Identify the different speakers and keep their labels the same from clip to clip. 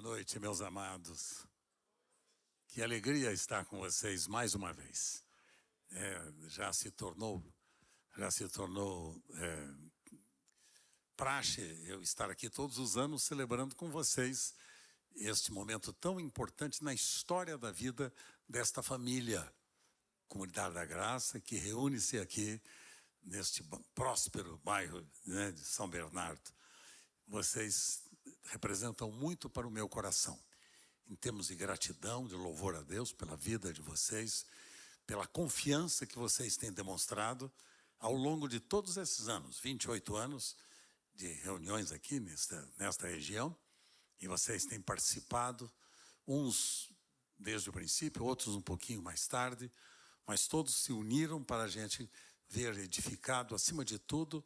Speaker 1: Boa noite, meus amados. Que alegria estar com vocês mais uma vez. Já se tornou praxe eu estar aqui todos os anos celebrando com vocês este momento tão importante na história da vida desta família, Comunidade da Graça, que reúne-se aqui neste próspero bairro, né, de São Bernardo. Vocês representam muito para o meu coração, em termos de gratidão, de louvor a Deus pela vida de vocês, pela confiança que vocês têm demonstrado ao longo de todos esses anos, 28 anos de reuniões aqui nesta região, e vocês têm participado, uns desde o princípio, outros um pouquinho mais tarde, mas todos se uniram para a gente ver edificado, acima de tudo,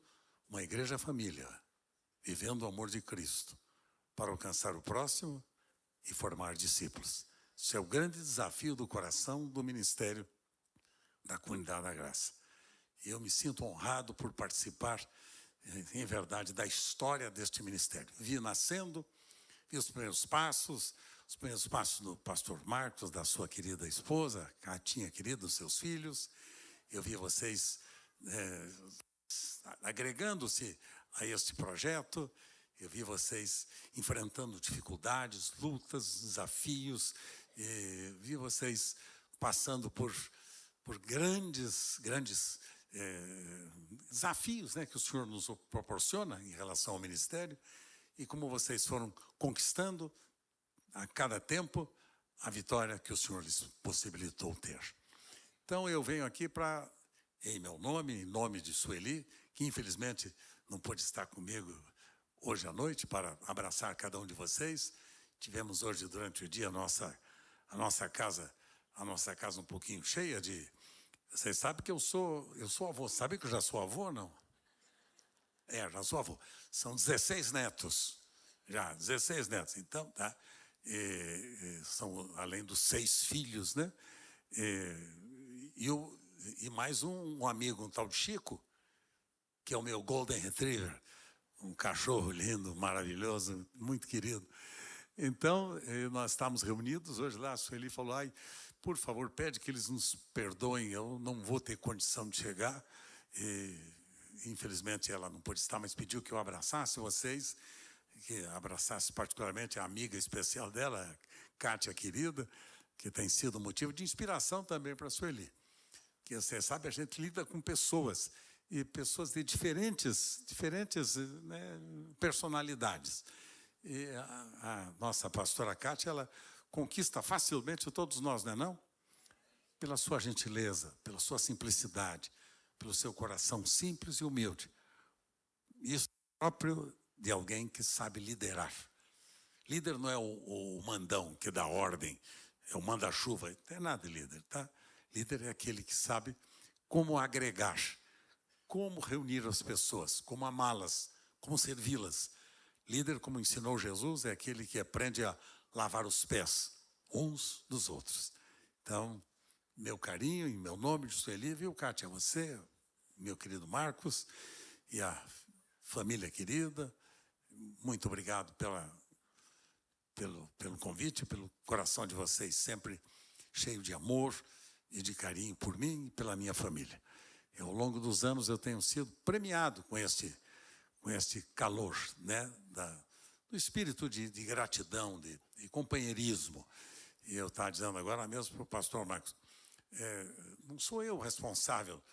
Speaker 1: uma igreja-família, vivendo o amor de Cristo, para alcançar o próximo e formar discípulos. Esse é o grande desafio do coração do ministério da Comunidade da Graça. E eu me sinto honrado por participar, em verdade, da história deste ministério. Vi nascendo, vi os primeiros passos do pastor Marcos, da sua querida esposa, Catinha querida, dos seus filhos. Eu vi vocês agregando-se a este projeto. Eu vi vocês enfrentando dificuldades, lutas, desafios. Vi vocês passando por grandes desafios, né, que o Senhor nos proporciona em relação ao ministério. E como vocês foram conquistando a cada tempo a vitória que o Senhor lhes possibilitou ter. Então eu venho aqui para, em meu nome, em nome de Sueli, que infelizmente não pôde estar comigo hoje à noite para abraçar cada um de vocês. Tivemos hoje durante o dia a nossa casa um pouquinho cheia de... Vocês sabem que eu sou avô. Sabe que eu já sou avô, não? Já sou avô. São 16 netos. Já, 16 netos. Então, tá. São além dos 6 filhos, né? E mais um amigo, um tal de Chico, que é o meu Golden Retriever, um cachorro lindo, maravilhoso, muito querido. Então, nós estávamos reunidos hoje lá, a Sueli falou, por favor, pede que eles nos perdoem, eu não vou ter condição de chegar. Infelizmente, ela não pôde estar, mas pediu que eu abraçasse vocês, que abraçasse particularmente a amiga especial dela, Kátia querida, que tem sido motivo de inspiração também para a Sueli. Que você sabe, a gente lida com pessoas, e pessoas de diferentes né, personalidades. E a nossa pastora Kátia, ela conquista facilmente todos nós, não é não? Pela sua gentileza, pela sua simplicidade, pelo seu coração simples e humilde. Isso é próprio de alguém que sabe liderar. Líder não é o mandão que dá ordem, é o manda-chuva, não é nada de líder, tá? Líder é aquele que sabe como agregar, como reunir as pessoas, como amá-las, como servi-las. Líder, como ensinou Jesus, é aquele que aprende a lavar os pés uns dos outros. Então, meu carinho em meu nome de Sueli, viu, Kátia, você, meu querido Marcos, e a família querida, muito obrigado pelo convite, pelo coração de vocês sempre cheio de amor e de carinho por mim e pela minha família. Ao longo dos anos eu tenho sido premiado com este calor, né, do espírito de gratidão, de companheirismo. E eu estava dizendo agora mesmo para o pastor Marcos, não sou eu responsável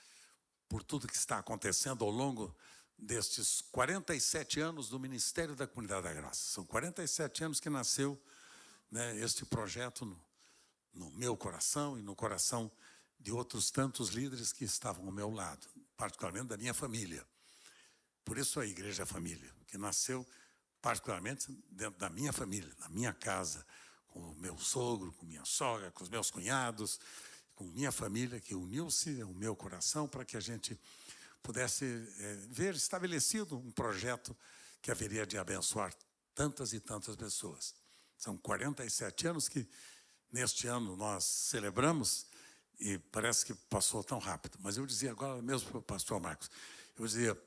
Speaker 1: por tudo que está acontecendo ao longo destes 47 anos do Ministério da Comunidade da Graça. São 47 anos que nasceu, né, este projeto no meu coração e no coração de outros tantos líderes que estavam ao meu lado, particularmente da minha família. Por isso a Igreja Família, que nasceu particularmente dentro da minha família, na minha casa, com o meu sogro, com minha sogra, com os meus cunhados, com minha família, que uniu-se ao meu coração para que a gente pudesse ver estabelecido um projeto que haveria de abençoar tantas e tantas pessoas. São 47 anos que, neste ano, nós celebramos, e parece que passou tão rápido. Mas eu dizia agora mesmo para o pastor Marcos, eu dizia,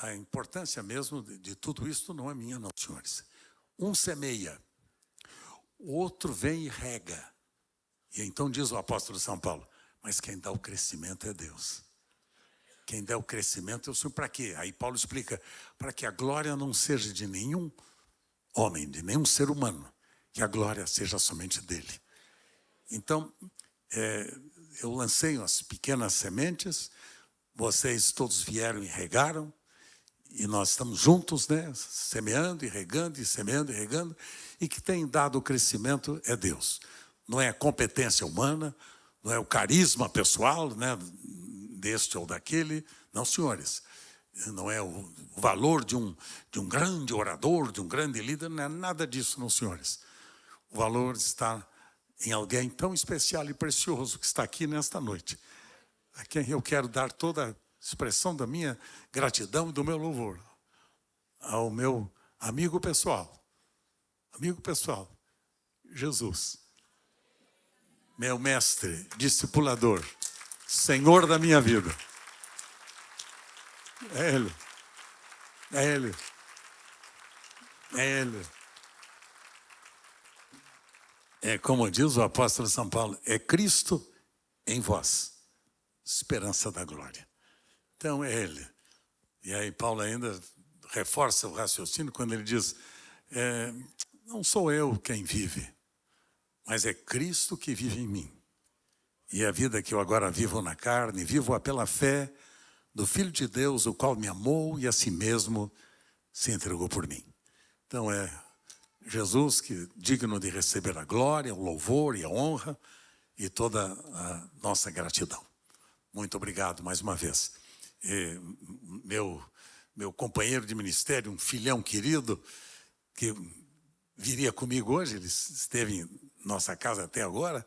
Speaker 1: a importância mesmo de tudo isso não é minha, não, senhores. Um semeia, o outro vem e rega. E então diz o apóstolo São Paulo, mas quem dá o crescimento é Deus. Quem dá o crescimento é o Senhor. Para quê? Aí Paulo explica, para que a glória não seja de nenhum homem, de nenhum ser humano, que a glória seja somente dele. Então, eu lancei as pequenas sementes, vocês todos vieram e regaram, e nós estamos juntos, né, semeando e regando, e semeando e regando, e que tem dado o crescimento é Deus. Não é a competência humana, não é o carisma pessoal, né, deste ou daquele, não, senhores. Não é o valor de um grande orador, de um grande líder, não é nada disso, não, senhores. O valor está em alguém tão especial e precioso que está aqui nesta noite, a quem eu quero dar toda a expressão da minha gratidão e do meu louvor, ao meu amigo pessoal, Jesus, meu mestre, discipulador, Senhor da minha vida. É Ele, é Ele, é Ele. É como diz o apóstolo São Paulo, é Cristo em vós, esperança da glória. Então é Ele. E aí Paulo ainda reforça o raciocínio quando ele diz, não sou eu quem vive, mas é Cristo que vive em mim. E a vida que eu agora vivo na carne, vivo-a pela fé do Filho de Deus, o qual me amou e a si mesmo se entregou por mim. Então é Jesus que digno de receber a glória, o louvor e a honra e toda a nossa gratidão. Muito obrigado mais uma vez. E meu companheiro de ministério, um filhão querido, que viria comigo hoje, ele esteve em nossa casa até agora,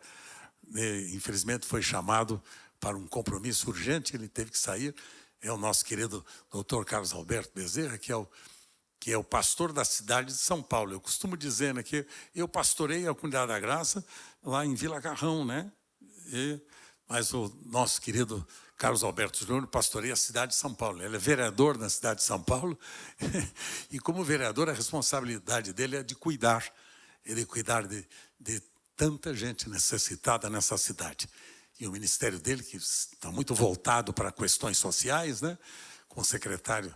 Speaker 1: infelizmente foi chamado para um compromisso urgente, ele teve que sair, é o nosso querido doutor Carlos Alberto Bezerra, que é o pastor da cidade de São Paulo. Eu costumo dizer, né, que eu pastorei a Comunidade da Graça lá em Vila Carrão, né? Mas o nosso querido Carlos Alberto Júnior pastoreia a cidade de São Paulo. Ele é vereador na cidade de São Paulo e como vereador a responsabilidade dele é de cuidar de tanta gente necessitada nessa cidade. E o ministério dele, que está muito voltado para questões sociais, né? Com o secretário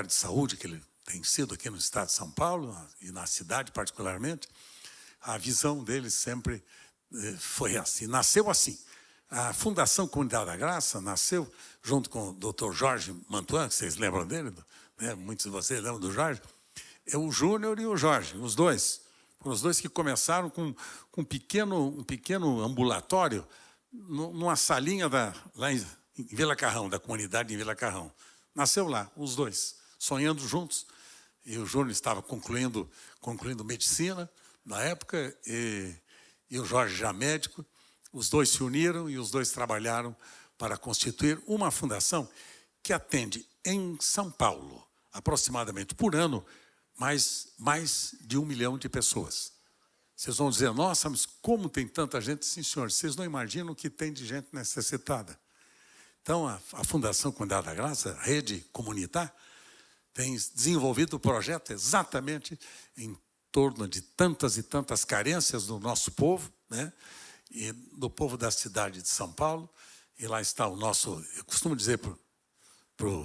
Speaker 1: de saúde, que ele tem sido aqui no estado de São Paulo, e na cidade particularmente, a visão dele sempre foi assim, nasceu assim. A Fundação Comunidade da Graça nasceu junto com o Dr. Jorge Mantuan, que vocês lembram dele, né? Muitos de vocês lembram do Jorge. É o Júnior e o Jorge, os dois. Foram os dois que começaram com um pequeno ambulatório numa salinha lá em Vila Carrão, da comunidade em Vila Carrão. Nasceu lá, os dois, sonhando juntos. E o Júnior estava concluindo medicina na época, e o Jorge já médico. Os dois se uniram e os dois trabalharam para constituir uma fundação que atende em São Paulo, aproximadamente por ano, mais de 1 milhão de pessoas. Vocês vão dizer, nossa, mas como tem tanta gente? Sim, senhores, vocês não imaginam o que tem de gente necessitada. Então, a Fundação Comunidade da Graça, a Rede Comunitar, tem desenvolvido o projeto exatamente em torno de tantas e tantas carências do nosso povo, né? E do povo da cidade de São Paulo. E lá está o nosso, eu costumo dizer,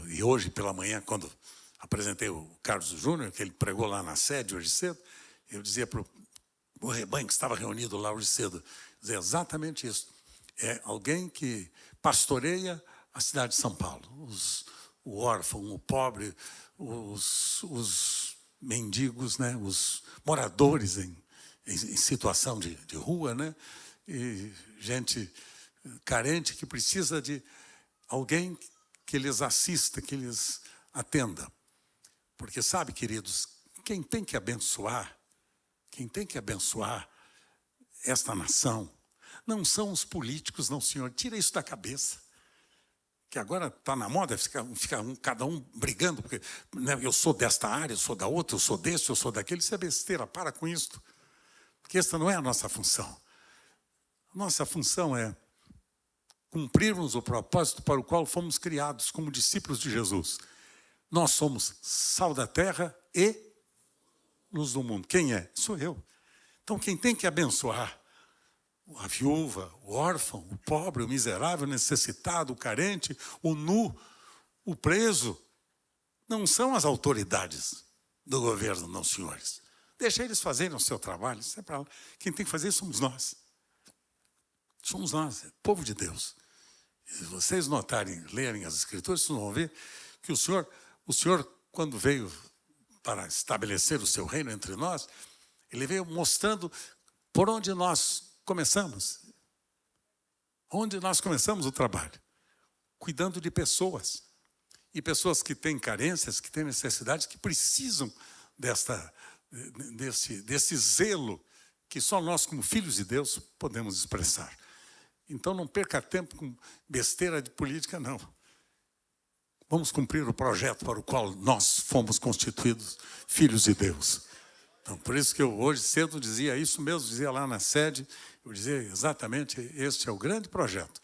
Speaker 1: e hoje pela manhã, quando apresentei o Carlos Júnior, que ele pregou lá na sede hoje cedo, eu dizia para o rebanho que estava reunido lá hoje cedo, dizia exatamente isso. É alguém que pastoreia a cidade de São Paulo, o órfão, o pobre, os mendigos, né, os moradores em situação de rua, né, e gente carente que precisa de alguém que lhes assista, que lhes atenda. Porque sabe, queridos, quem tem que abençoar esta nação não são os políticos, não, senhor. Tira isso da cabeça. Que agora está na moda cada um brigando, porque, né, eu sou desta área, eu sou da outra, eu sou desse, eu sou daquele. Isso é besteira, para com isso. Porque essa não é a nossa função. A nossa função é cumprirmos o propósito para o qual fomos criados como discípulos de Jesus. Nós somos sal da terra e luz do mundo. Quem é? Sou eu. Então, quem tem que abençoar a viúva, o órfão, o pobre, o miserável, o necessitado, o carente, o nu, o preso, não são as autoridades do governo, não, senhores. Deixa eles fazerem o seu trabalho. Isso é para lá. Quem tem que fazer somos nós. Somos nós, é povo de Deus. Se vocês notarem, lerem as Escrituras, vocês vão ver que o Senhor, quando veio para estabelecer o seu reino entre nós, ele veio mostrando por onde nós começamos. Onde nós começamos o trabalho? Cuidando de pessoas. E pessoas que têm carências, que têm necessidades, que precisam desse zelo que só nós, como filhos de Deus, podemos expressar. Então não perca tempo com besteira de política, não. Vamos cumprir o projeto para o qual nós fomos constituídos filhos de Deus. Então, por isso que eu hoje cedo dizia isso mesmo, dizia lá na sede, eu dizia exatamente, este é o grande projeto.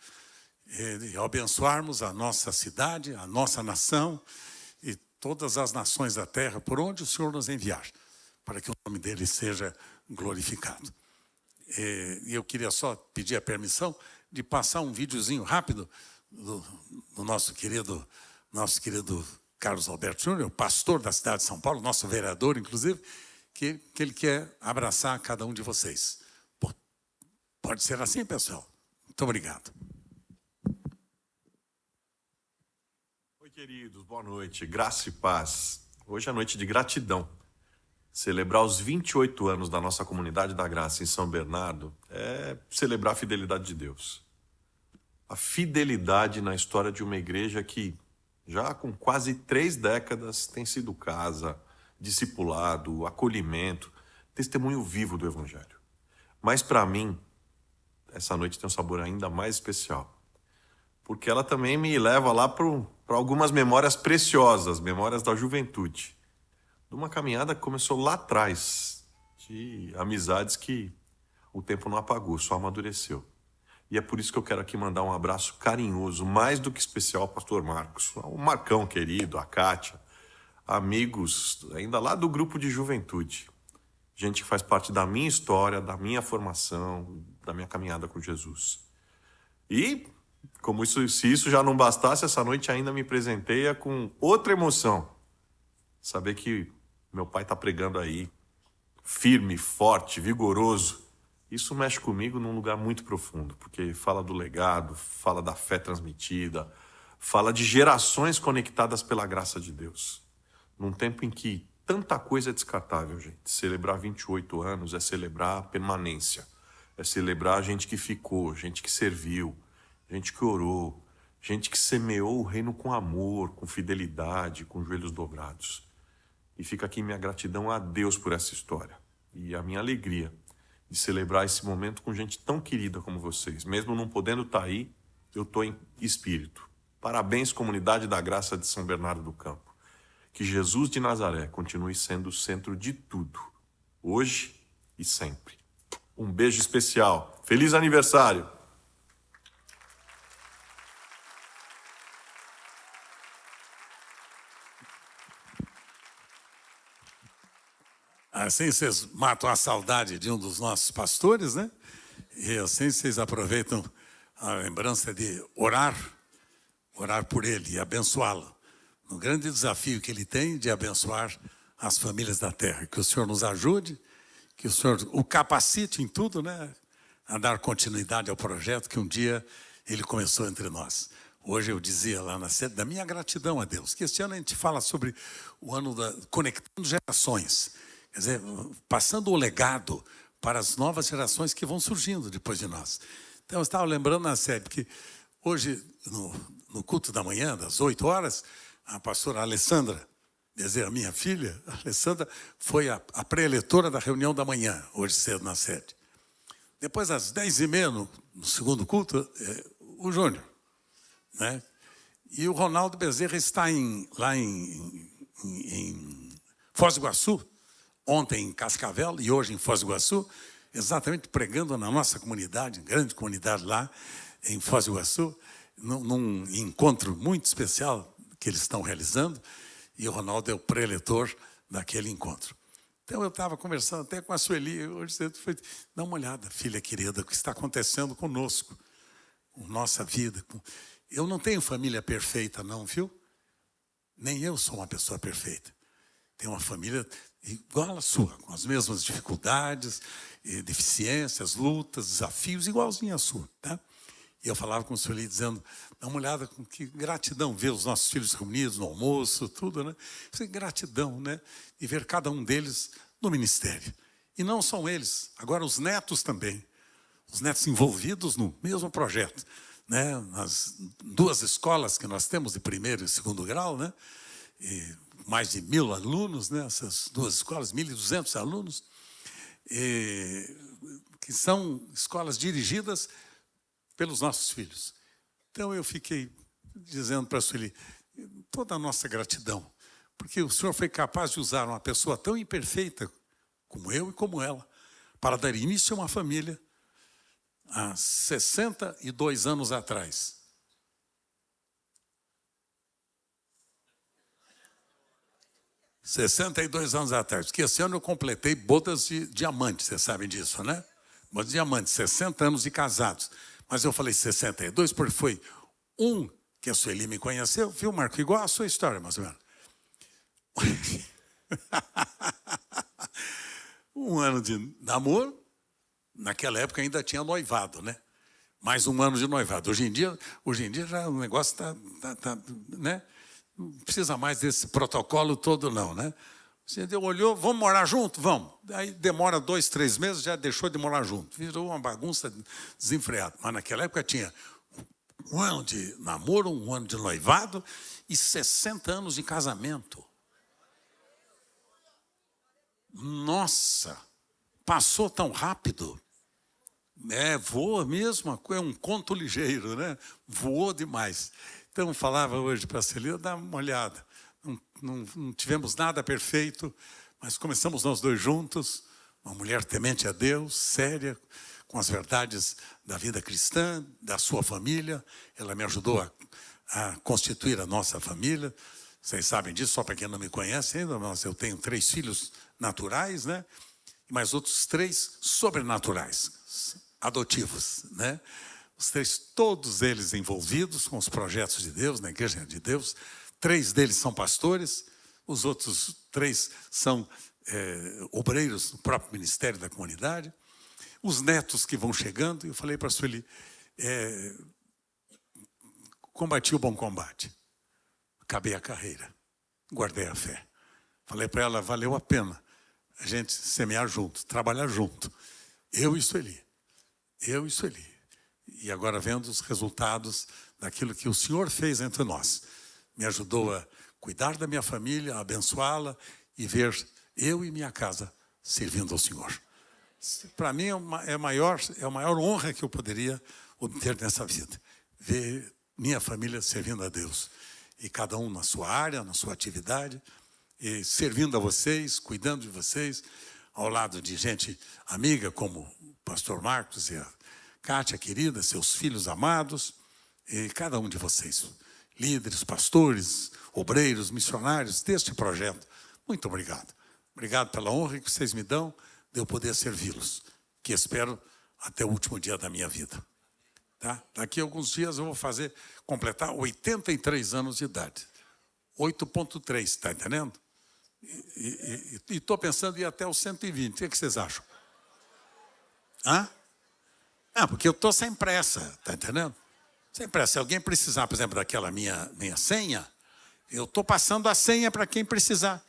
Speaker 1: E abençoarmos a nossa cidade, a nossa nação e todas as nações da terra, por onde o Senhor nos enviar, para que o nome dele seja glorificado. E eu queria só pedir a permissão de passar um videozinho rápido do nosso querido Carlos Alberto Júnior, pastor da cidade de São Paulo, nosso vereador, inclusive, que ele quer abraçar cada um de vocês. Pode ser assim, pessoal? Muito obrigado.
Speaker 2: Oi, queridos, boa noite, graça e paz. Hoje é a noite de gratidão. Celebrar os 28 anos da nossa comunidade da graça em São Bernardo é celebrar a fidelidade de Deus. A fidelidade na história de uma igreja que, já com quase 3 décadas, tem sido casa, discipulado, acolhimento, testemunho vivo do Evangelho. Mas para mim, essa noite tem um sabor ainda mais especial, porque ela também me leva lá para algumas memórias preciosas, memórias da juventude. De uma caminhada que começou lá atrás, de amizades que o tempo não apagou, só amadureceu. E é por isso que eu quero aqui mandar um abraço carinhoso, mais do que especial, ao pastor Marcos, ao Marcão querido, a Kátia, amigos ainda lá do grupo de juventude. Gente que faz parte da minha história, da minha formação, da minha caminhada com Jesus. E, se isso já não bastasse, essa noite ainda me presenteia com outra emoção. Saber que meu pai está pregando aí, firme, forte, vigoroso. Isso mexe comigo num lugar muito profundo, porque fala do legado, fala da fé transmitida, fala de gerações conectadas pela graça de Deus. Num tempo em que tanta coisa é descartável, gente. Celebrar 28 anos é celebrar a permanência, é celebrar a gente que ficou, gente que serviu, gente que orou, gente que semeou o reino com amor, com fidelidade, com joelhos dobrados. E fica aqui minha gratidão a Deus por essa história e a minha alegria de celebrar esse momento com gente tão querida como vocês. Mesmo não podendo estar aí, eu estou em espírito. Parabéns, comunidade da graça de São Bernardo do Campo. Que Jesus de Nazaré continue sendo o centro de tudo, hoje e sempre. Um beijo especial. Feliz aniversário!
Speaker 1: Assim vocês matam a saudade de um dos nossos pastores, né? E assim vocês aproveitam a lembrança de orar por ele e abençoá-lo. No grande desafio que ele tem de abençoar as famílias da terra. Que o Senhor nos ajude, que o Senhor o capacite em tudo, né? A dar continuidade ao projeto que um dia ele começou entre nós. Hoje eu dizia lá na sede da minha gratidão a Deus, que este ano a gente fala sobre o ano da conectando gerações. Quer dizer, passando o legado para as novas gerações que vão surgindo depois de nós. Então, eu estava lembrando na sede que hoje, no culto da manhã, das 8 horas, a pastora Alessandra, quer dizer, a minha filha, a Alessandra, foi a pré-eletora da reunião da manhã, hoje cedo na sede. Depois, às 10h30, no segundo culto, o Júnior, né? E o Ronaldo Bezerra está lá em Foz do Iguaçu, ontem em Cascavel e hoje em Foz do Iguaçu, exatamente pregando na nossa comunidade, grande comunidade lá em Foz do Iguaçu, num encontro muito especial que eles estão realizando, e o Ronaldo é o preletor daquele encontro. Então, eu estava conversando até com a Sueli, hoje cedo, foi, dá uma olhada, filha querida, o que está acontecendo conosco, com nossa vida. Eu não tenho família perfeita, não, viu? Nem eu sou uma pessoa perfeita. Tenho uma família igual à sua, com as mesmas dificuldades, deficiências, lutas, desafios, igualzinho à sua, tá? E eu falava com o Sueli, dizendo, dá uma olhada com que gratidão ver os nossos filhos reunidos no almoço, tudo, né? Gratidão, né? E ver cada um deles no ministério. E não são eles, agora os netos também. Os netos envolvidos no mesmo projeto, né? Nas 2 escolas que nós temos, de 1º e 2º grau, né? E mais de 1.000 alunos, né? Essas 2 escolas, 1.200 alunos, que são escolas dirigidas pelos nossos filhos. Então, eu fiquei dizendo para a Sueli, toda a nossa gratidão, porque o Senhor foi capaz de usar uma pessoa tão imperfeita como eu e como ela, para dar início a uma família há 62 anos atrás. Há 62 anos atrás, porque esse ano eu completei bodas de diamante, vocês sabem disso, né? Bodas de diamante, 60 anos de casados. Mas eu falei 62 porque foi um que a Sueli me conheceu, viu, Marco? Igual a sua história, mais ou menos. Um ano de namoro, naquela época ainda tinha noivado, né? Mais um ano de noivado. Hoje em dia já o negócio está, né? Não precisa mais desse protocolo todo, não, né? Você olhou, vamos morar junto? Vamos. Aí demora 2, 3 meses, já deixou de morar junto. Virou uma bagunça desenfreada. Mas naquela época tinha 1 ano de namoro, 1 ano de noivado e 60 anos de casamento. Nossa, passou tão rápido. Voa mesmo, é um conto ligeiro, né? Voou demais. Então, eu falava hoje para a Celina, dá uma olhada. Não tivemos nada perfeito, mas começamos nós 2 juntos, uma mulher temente a Deus, séria, com as verdades da vida cristã, da sua família. Ela me ajudou a constituir a nossa família. Vocês sabem disso, só para quem não me conhece ainda, mas eu tenho 3 filhos naturais, né? E mais outros 3 sobrenaturais, adotivos, né? Os 3, todos eles envolvidos com os projetos de Deus, na Igreja de Deus. 3 deles são pastores, os outros 3 são obreiros do próprio ministério da comunidade. Os netos que vão chegando, eu falei para a Sueli, combati o bom combate, acabei a carreira, guardei a fé. Falei para ela, valeu a pena a gente semear junto, trabalhar junto. Eu e Sueli. E agora vendo os resultados daquilo que o Senhor fez entre nós. Me ajudou a cuidar da minha família, a abençoá-la e ver eu e minha casa servindo ao Senhor. Para mim é a maior honra que eu poderia obter nessa vida. Ver minha família servindo a Deus. E cada um na sua área, na sua atividade, e servindo a vocês, cuidando de vocês, ao lado de gente amiga como o pastor Marcos e a Kátia, querida, seus filhos amados, e cada um de vocês, líderes, pastores, obreiros, missionários deste projeto. Muito obrigado. Obrigado pela honra que vocês me dão de eu poder servi-los, que espero até o último dia da minha vida. Tá? Daqui a alguns dias eu vou completar 83 anos de idade. 8.3, está entendendo? E estou pensando em ir até os 120. O que vocês acham? Hã? Porque eu estou sem pressa, está entendendo? Sem pressa. Se alguém precisar, por exemplo, daquela minha senha, eu estou passando a senha para quem precisar.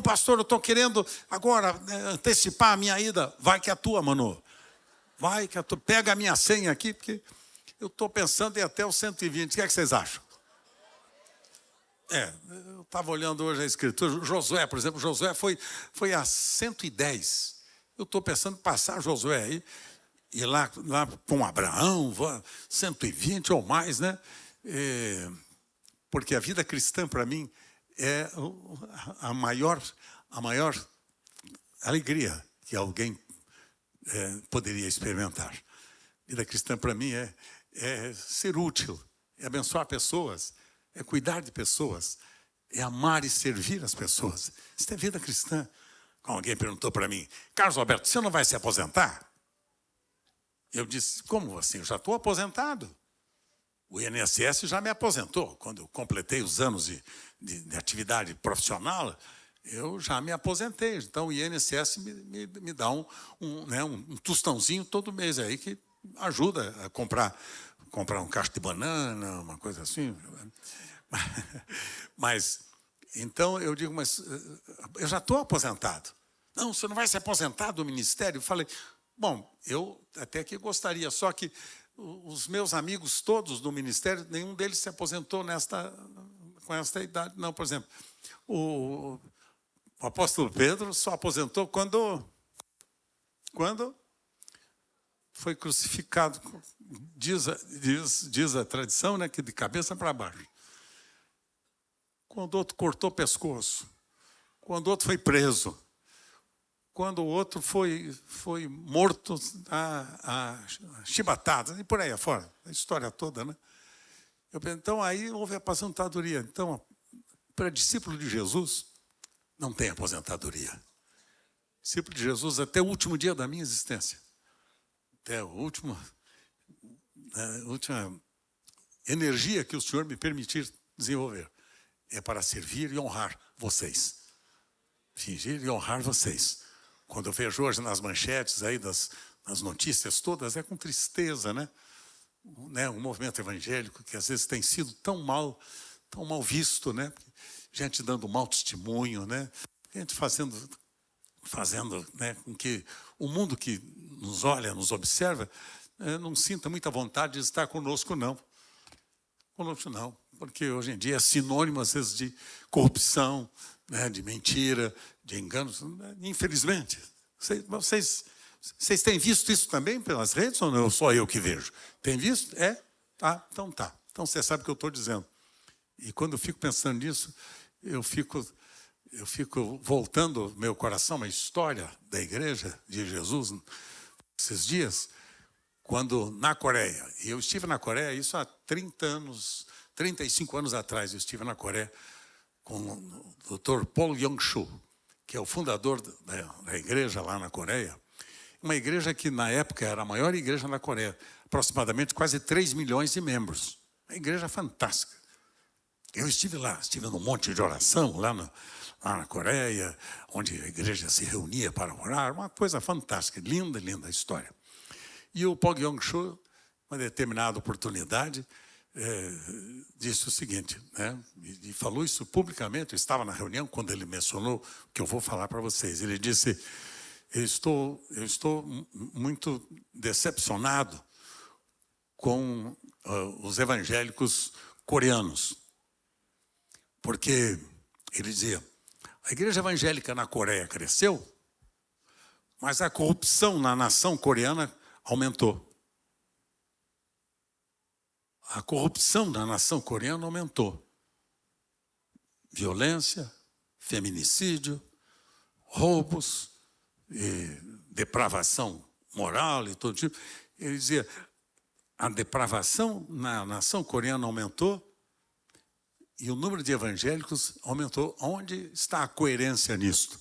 Speaker 1: Pastor, eu estou querendo agora antecipar a minha ida. Vai que é a tua, Manu. Vai que é a tua. Pega a minha senha aqui, porque eu estou pensando em ir até os 120. O que vocês acham? Eu estava olhando hoje a escritura. Josué, por exemplo, Josué foi a 110. Eu estou pensando em passar Josué aí. E lá com Abraão, 120 ou mais, né? Porque a vida cristã, para mim, é a maior alegria que alguém poderia experimentar. A vida cristã, para mim, é ser útil, é abençoar pessoas, é cuidar de pessoas, é amar e servir as pessoas. Isso é vida cristã. Alguém perguntou para mim, Carlos Alberto, você não vai se aposentar? Eu disse, como assim? Eu já estou aposentado. O INSS já me aposentou. Quando eu completei os anos de atividade profissional, eu já me aposentei. Então, o INSS me dá um tostãozinho todo mês aí que ajuda a comprar um cacho de banana, uma coisa assim. Mas, então, eu digo, mas eu já estou aposentado. Não, você não vai se aposentar do Ministério? Eu falei, bom, eu até que gostaria, só que os meus amigos todos do Ministério, nenhum deles se aposentou com esta idade. Não, por exemplo, o apóstolo Pedro só aposentou quando foi crucificado, diz a tradição, né, que de cabeça para baixo. Quando o outro cortou o pescoço, quando o outro foi preso, quando o outro foi morto a chibatadas, e por aí afora, a história toda, né? Então, aí houve aposentadoria. Então, para discípulo de Jesus, não tem aposentadoria. Discípulo de Jesus até o último dia da minha existência. Até a última energia que o Senhor me permitir desenvolver. É para servir e honrar vocês. Fingir e honrar vocês. Quando eu vejo hoje nas manchetes aí das notícias todas, é com tristeza, né? Um movimento evangélico que às vezes tem sido tão mal visto, né? Gente dando mau testemunho, né? Gente fazendo, né, com que o mundo que nos olha, nos observa, não sinta muita vontade de estar conosco, não. Conosco, não. Porque hoje em dia é sinônimo, às vezes, de corrupção, né, de mentira, de enganos. Infelizmente. Vocês têm visto isso também pelas redes ou não? Só eu que vejo? Tem visto? É? Tá, então tá. Então você sabe o que eu estou dizendo. E quando eu fico pensando nisso, eu fico voltando meu coração à história da Igreja de Jesus esses dias, quando na Coreia, e eu estive na Coreia, isso há 35 anos atrás, eu estive na Coreia com o Dr. Paul Yong-soo, que é o fundador da igreja lá na Coreia, uma igreja que na época era a maior igreja na Coreia, aproximadamente quase 3 milhões de membros, uma igreja fantástica. Eu estive lá, estive num monte de oração lá na Coreia, onde a igreja se reunia para orar, uma coisa fantástica, linda, linda a história. E o Paul Yong-soo, uma determinada oportunidade, disse o seguinte, né, e falou isso publicamente, eu estava na reunião quando ele mencionou o que eu vou falar para vocês. Ele disse, eu estou muito decepcionado com os evangélicos coreanos, porque ele dizia, a igreja evangélica na Coreia cresceu, mas a corrupção na nação coreana aumentou. A corrupção na nação coreana aumentou. Violência, feminicídio, roubos, depravação moral e todo tipo. Ele dizia, a depravação na nação coreana aumentou e o número de evangélicos aumentou. Onde está a coerência nisto?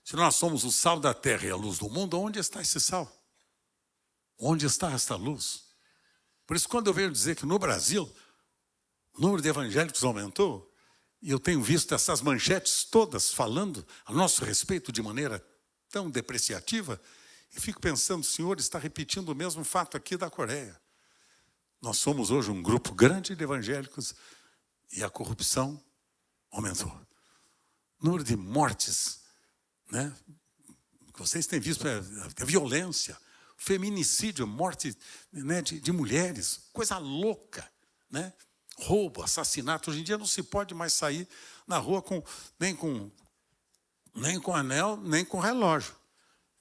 Speaker 1: Se nós somos o sal da terra e a luz do mundo, onde está esse sal? Onde está esta luz? Por isso, quando eu venho dizer que no Brasil o número de evangélicos aumentou, e eu tenho visto essas manchetes todas falando a nosso respeito de maneira tão depreciativa, e fico pensando, o senhor está repetindo o mesmo fato aqui da Coreia. Nós somos hoje um grupo grande de evangélicos e a corrupção aumentou. O número de mortes, né, que vocês têm visto, a violência, feminicídio, morte, né, de mulheres, coisa louca, né? Roubo, assassinato. Hoje em dia não se pode mais sair na rua nem com anel, nem com relógio.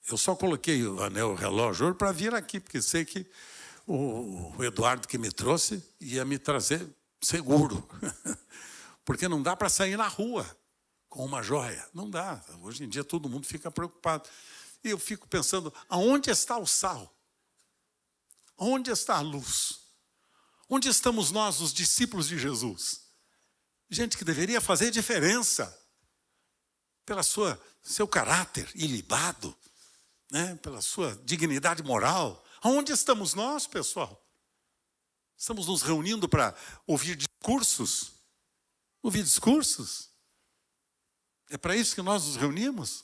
Speaker 1: Eu só coloquei o anel e o relógio para vir aqui, porque sei que o Eduardo que me trouxe ia me trazer seguro. Porque não dá para sair na rua com uma joia. Não dá. Hoje em dia todo mundo fica preocupado. E eu fico pensando, aonde está o sal? Onde está a luz? Onde estamos nós, os discípulos de Jesus? Gente que deveria fazer diferença. pela seu caráter ilibado, né? Pela sua dignidade moral. Aonde estamos nós, pessoal? Estamos nos reunindo para ouvir discursos? Ouvir discursos? É para isso que nós nos reunimos?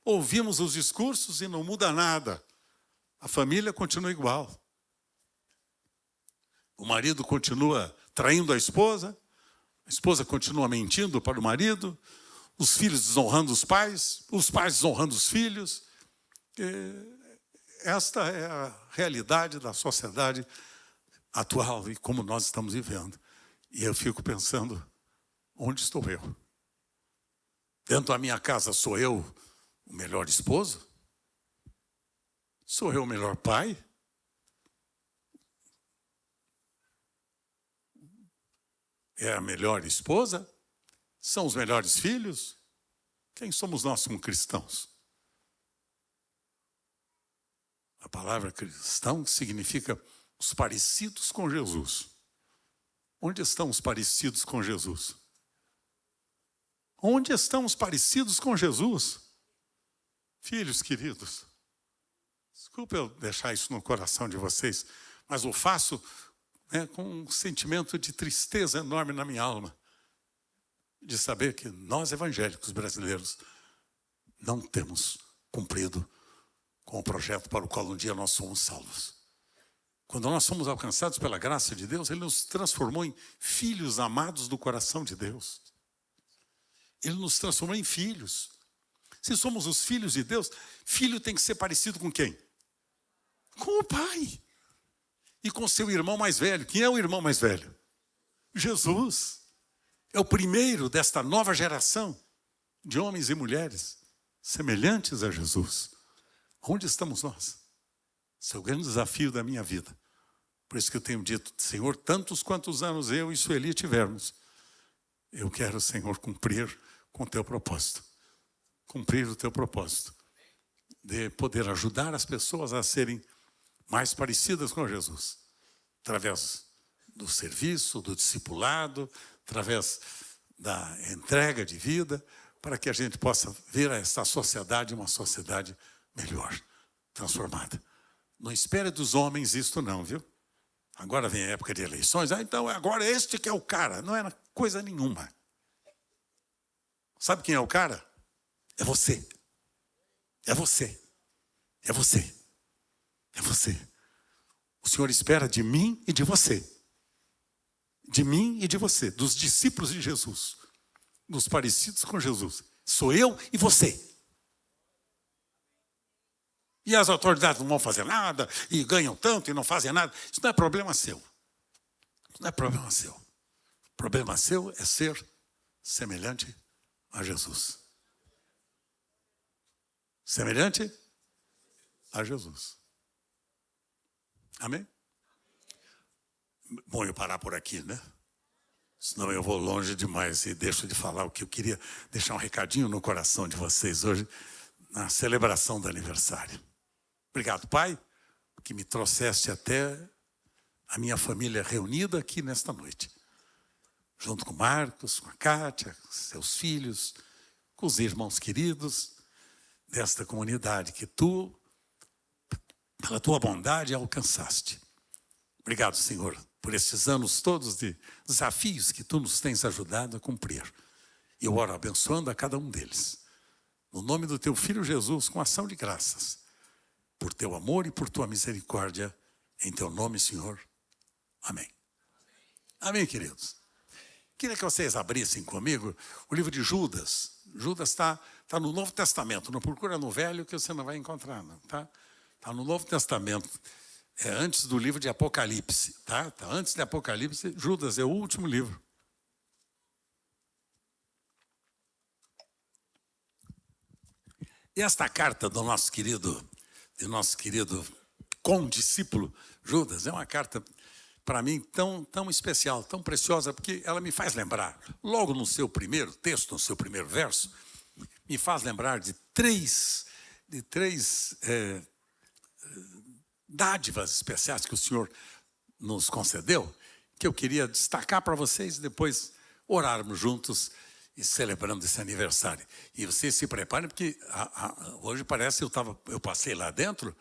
Speaker 1: Ouvimos os discursos e não muda nada. A família continua igual. O marido continua traindo a esposa continua mentindo para o marido, os filhos desonrando os pais desonrando os filhos. Esta é a realidade da sociedade atual e como nós estamos vivendo. E eu fico pensando, onde estou eu? Dentro da minha casa sou eu o melhor esposo? Sou eu o melhor pai? É a melhor esposa? São os melhores filhos? Quem somos nós como cristãos? A palavra cristão significa os parecidos com Jesus. Onde estão os parecidos com Jesus? Onde estão os parecidos com Jesus? Filhos queridos, desculpa eu deixar isso no coração de vocês, mas eu faço com um sentimento de tristeza enorme na minha alma, de saber que nós evangélicos brasileiros não temos cumprido com o projeto para o qual um dia nós somos salvos. Quando nós somos alcançados pela graça de Deus, Ele nos transformou em filhos amados do coração de Deus. Ele nos transformou em filhos. Se somos os filhos de Deus, filho tem que ser parecido com quem? Com o pai. E com seu irmão mais velho. Quem é o irmão mais velho? Jesus. É o primeiro desta nova geração de homens e mulheres semelhantes a Jesus. Onde estamos nós? Esse é o grande desafio da minha vida. Por isso que eu tenho dito, Senhor, tantos quantos anos eu e Sueli tivermos, eu quero, Senhor, cumprir com o teu propósito. Cumprir o teu propósito. De poder ajudar as pessoas a serem mais parecidas com Jesus. Através do serviço, do discipulado, através da entrega de vida, para que a gente possa ver essa sociedade uma sociedade melhor, transformada. Não espere dos homens isto não, viu? Agora vem a época de eleições, então agora este que é o cara. Não era coisa nenhuma. Sabe quem é o cara? É você. É você. É você. É você. O Senhor espera de mim e de você. De mim e de você. Dos discípulos de Jesus. Dos parecidos com Jesus. Sou eu e você. E as autoridades não vão fazer nada, e ganham tanto e não fazem nada. Isso não é problema seu. Isso não é problema seu. O problema seu é ser semelhante a Jesus. Semelhante a Jesus. Amém? Bom, eu parar por aqui, né? Senão eu vou longe demais e deixo de falar o que eu queria deixar um recadinho no coração de vocês hoje, na celebração do aniversário. Obrigado, Pai, que me trouxeste até a minha família reunida aqui nesta noite. Junto com o Marcos, com a Kátia, com seus filhos, com os irmãos queridos desta comunidade que tu, pela tua bondade, alcançaste. Obrigado, Senhor, por esses anos todos de desafios que tu nos tens ajudado a cumprir. E eu oro abençoando a cada um deles. No nome do teu Filho Jesus, com ação de graças. Por teu amor e por tua misericórdia, em teu nome, Senhor. Amém. Amém, queridos. Queria que vocês abrissem comigo o livro de Judas. Judas está no Novo Testamento. Não procura no Velho que você não vai encontrar, não, tá? Está no Novo Testamento. É antes do livro de Apocalipse, tá? Tá antes de Apocalipse. Judas é o último livro. E esta carta do nosso querido condiscípulo Judas é uma carta para mim tão especial, tão preciosa, porque ela me faz lembrar, logo no seu primeiro texto, no seu primeiro verso, me faz lembrar de três dádivas especiais que o Senhor nos concedeu, que eu queria destacar para vocês e depois orarmos juntos e celebrando esse aniversário. E vocês se preparem, porque hoje parece que eu passei lá dentro,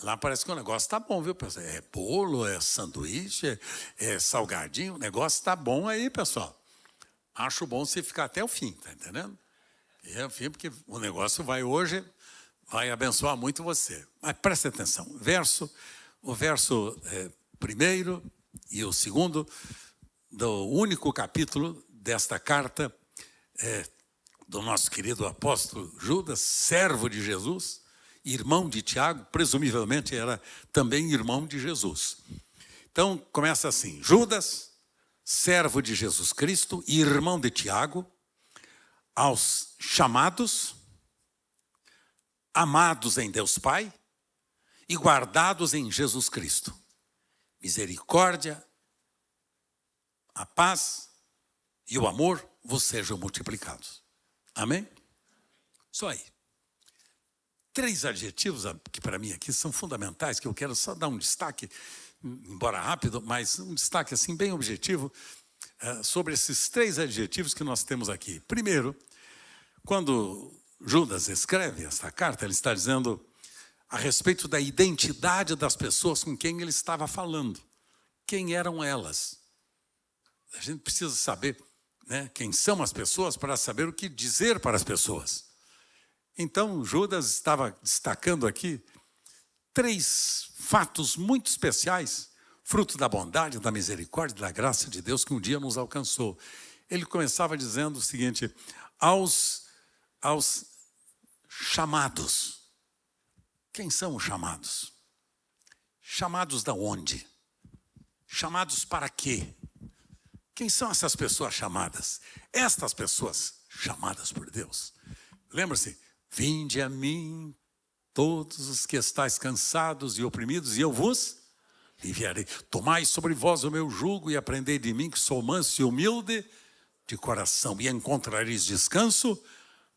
Speaker 1: lá parece que o negócio está bom, viu, pessoal? É bolo, é sanduíche, é salgadinho, o negócio está bom aí, pessoal. Acho bom você ficar até o fim, tá entendendo? É o fim, porque o negócio vai abençoar muito você. Mas preste atenção, o verso primeiro e o segundo do único capítulo desta carta do nosso querido apóstolo Judas, servo de Jesus, irmão de Tiago, presumivelmente era também irmão de Jesus. Então, começa assim: Judas, servo de Jesus Cristo e irmão de Tiago, aos chamados, amados em Deus Pai e guardados em Jesus Cristo. Misericórdia, a paz e o amor vos sejam multiplicados. Amém? Só aí. 3 adjetivos que para mim aqui são fundamentais, que eu quero só dar um destaque, embora rápido, mas um destaque assim bem objetivo, sobre esses 3 adjetivos que nós temos aqui. Primeiro, quando Judas escreve esta carta, ele está dizendo a respeito da identidade das pessoas com quem ele estava falando. Quem eram elas? A gente precisa saber, né, quem são as pessoas para saber o que dizer para as pessoas. Então, Judas estava destacando aqui 3 fatos muito especiais, fruto da bondade, da misericórdia, da graça de Deus que um dia nos alcançou. Ele começava dizendo o seguinte: aos chamados. Quem são os chamados? Chamados da onde? Chamados para quê? Quem são essas pessoas chamadas? Estas pessoas chamadas por Deus. Lembra-se? Vinde a mim, todos os que estáis cansados e oprimidos, e eu vos aliviarei. Tomai sobre vós o meu jugo e aprendei de mim, que sou manso e humilde de coração, e encontrareis descanso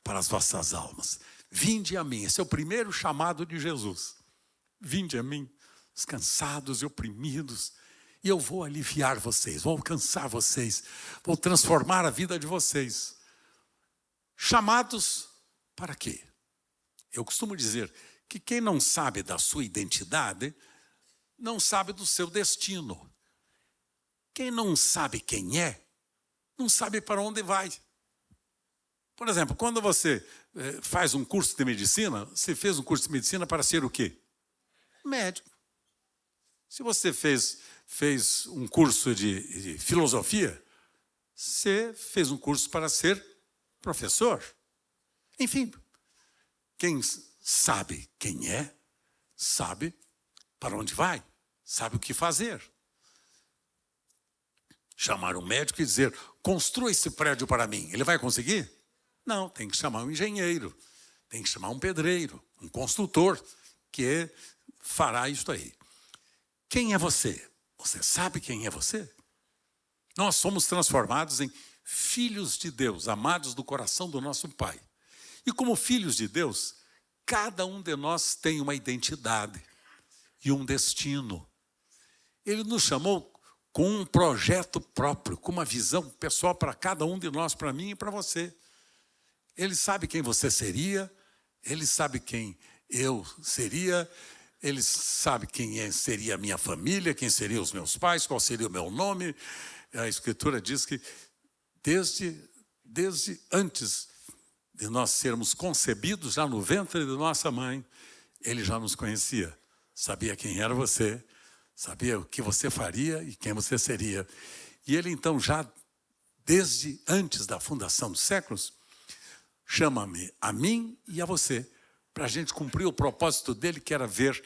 Speaker 1: para as vossas almas. Vinde a mim, esse é o primeiro chamado de Jesus. Vinde a mim, os cansados e oprimidos, e eu vou aliviar vocês, vou alcançar vocês, vou transformar a vida de vocês. Chamados para quê? Eu costumo dizer que quem não sabe da sua identidade, não sabe do seu destino. Quem não sabe quem é, não sabe para onde vai. Por exemplo, quando você faz um curso de medicina, você fez um curso de medicina para ser o quê? Médico. Se você fez um curso de filosofia, você fez um curso para ser professor. Enfim, quem sabe quem é, sabe para onde vai, sabe o que fazer. Chamar um médico e dizer, construa esse prédio para mim, ele vai conseguir? Não, tem que chamar um engenheiro, tem que chamar um pedreiro, um construtor, que fará isso aí. Quem é você? Você sabe quem é você? Nós somos transformados em filhos de Deus, amados do coração do nosso Pai. E como filhos de Deus, cada um de nós tem uma identidade e um destino. Ele nos chamou com um projeto próprio, com uma visão pessoal para cada um de nós, para mim e para você. Ele sabe quem você seria, ele sabe quem eu seria, ele sabe quem seria a minha família, quem seriam os meus pais, qual seria o meu nome. A Escritura diz que desde antes de nós sermos concebidos, já no ventre de nossa mãe, ele já nos conhecia. Sabia quem era você, sabia o que você faria e quem você seria. E ele então já, desde antes da fundação dos séculos, chama-me a mim e a você, para a gente cumprir o propósito dele, que era ver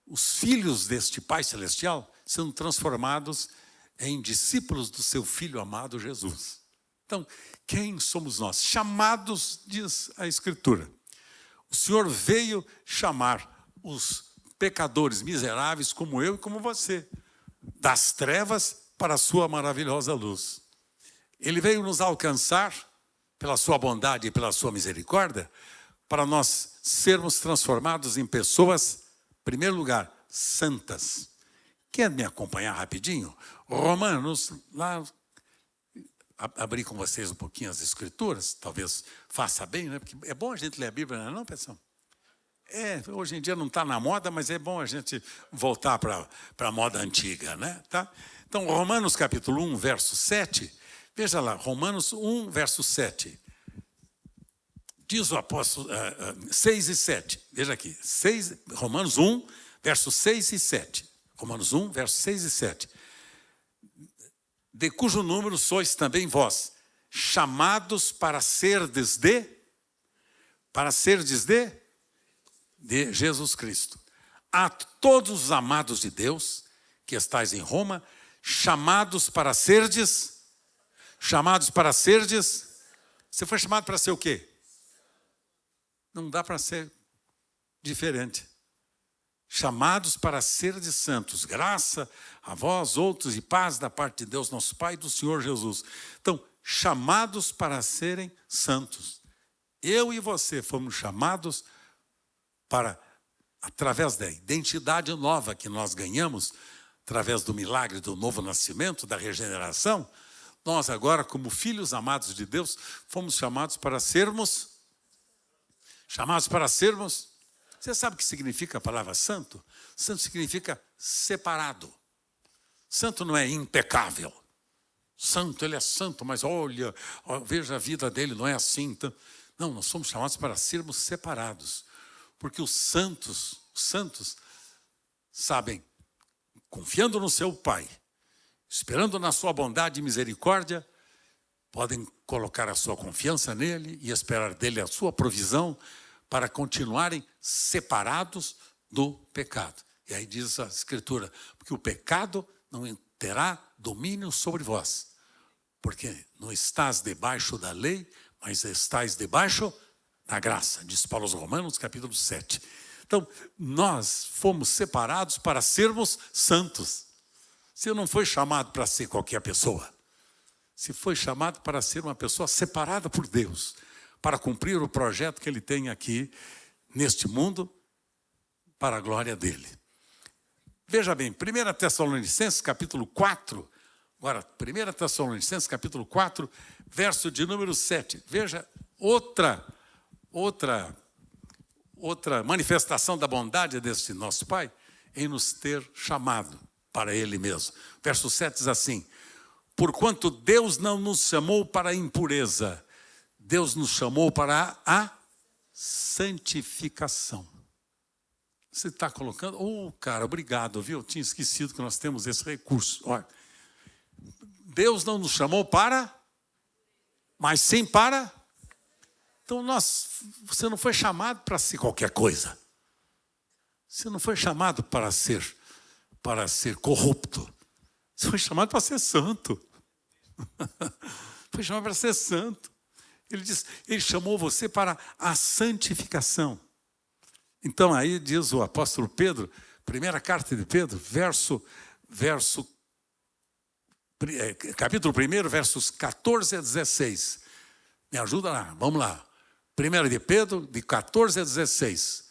Speaker 1: os filhos deste Pai Celestial sendo transformados em discípulos do seu Filho amado Jesus. Então, quem somos nós? Chamados, diz a Escritura. O Senhor veio chamar os pecadores miseráveis como eu e como você, das trevas para a sua maravilhosa luz. Ele veio nos alcançar pela sua bondade e pela sua misericórdia, para nós sermos transformados em pessoas, em primeiro lugar, santas. Quer me acompanhar rapidinho? Romanos, lá, abrir com vocês um pouquinho as Escrituras, talvez faça bem, né? Porque é bom a gente ler a Bíblia, não é, pessoal? Hoje em dia não está na moda, mas é bom a gente voltar para a moda antiga, né? Tá? Então, Romanos capítulo 1, verso 7, veja lá, Romanos 1, verso 7. Diz o apóstolo, 6 e 7, veja aqui, Romanos 1, versos 6 e 7. Romanos 1, versos 6 e 7. De cujo número sois também vós, chamados para serdes de Jesus Cristo. A todos os amados de Deus, que estais em Roma, chamados para serdes, você foi chamado para ser o quê? Não dá para ser diferente. Chamados para serdes santos, graça a vós outros e paz da parte de Deus, nosso Pai e do Senhor Jesus. Então, chamados para serem santos. Eu e você fomos chamados para, através da identidade nova que nós ganhamos, através do milagre do novo nascimento, da regeneração, nós agora, como filhos amados de Deus, fomos chamados para sermos. Você sabe o que significa a palavra santo? Santo significa separado. Santo não é impecável. Santo, ele é santo, mas olha, veja a vida dele, não é assim. Então, não, nós somos chamados para sermos separados. Porque os santos sabem, confiando no seu Pai, esperando na sua bondade e misericórdia, podem colocar a sua confiança nele e esperar dele a sua provisão para continuarem separados do pecado. E aí diz a Escritura, porque o pecado não terá domínio sobre vós, porque não estás debaixo da lei, mas estás debaixo da graça, diz Paulo aos Romanos, capítulo 7. Então, nós fomos separados para sermos santos. Você não foi chamado para ser qualquer pessoa. Você foi chamado para ser uma pessoa separada por Deus, para cumprir o projeto que Ele tem aqui, neste mundo, para a glória dEle. Veja bem, 1 Tessalonicenses, capítulo 4, agora, 1 Tessalonicenses, capítulo 4, verso de número 7. Veja outra manifestação da bondade desse nosso Pai, em nos ter chamado para Ele mesmo. Verso 7 diz assim, porquanto Deus não nos chamou para a impureza, Deus nos chamou para a santificação. Você está colocando... cara, obrigado, viu? Eu tinha esquecido que nós temos esse recurso. Olha, Deus não nos chamou para... mas sim para... Então, você não foi chamado para ser qualquer coisa. Você não foi chamado para ser corrupto. Você foi chamado para ser santo. Foi chamado para ser santo. Ele chamou você para a santificação. Então, aí diz o apóstolo Pedro, primeira carta de Pedro, capítulo 1, versos 14 a 16. Me ajuda lá, vamos lá. 1 de Pedro, de 14 a 16.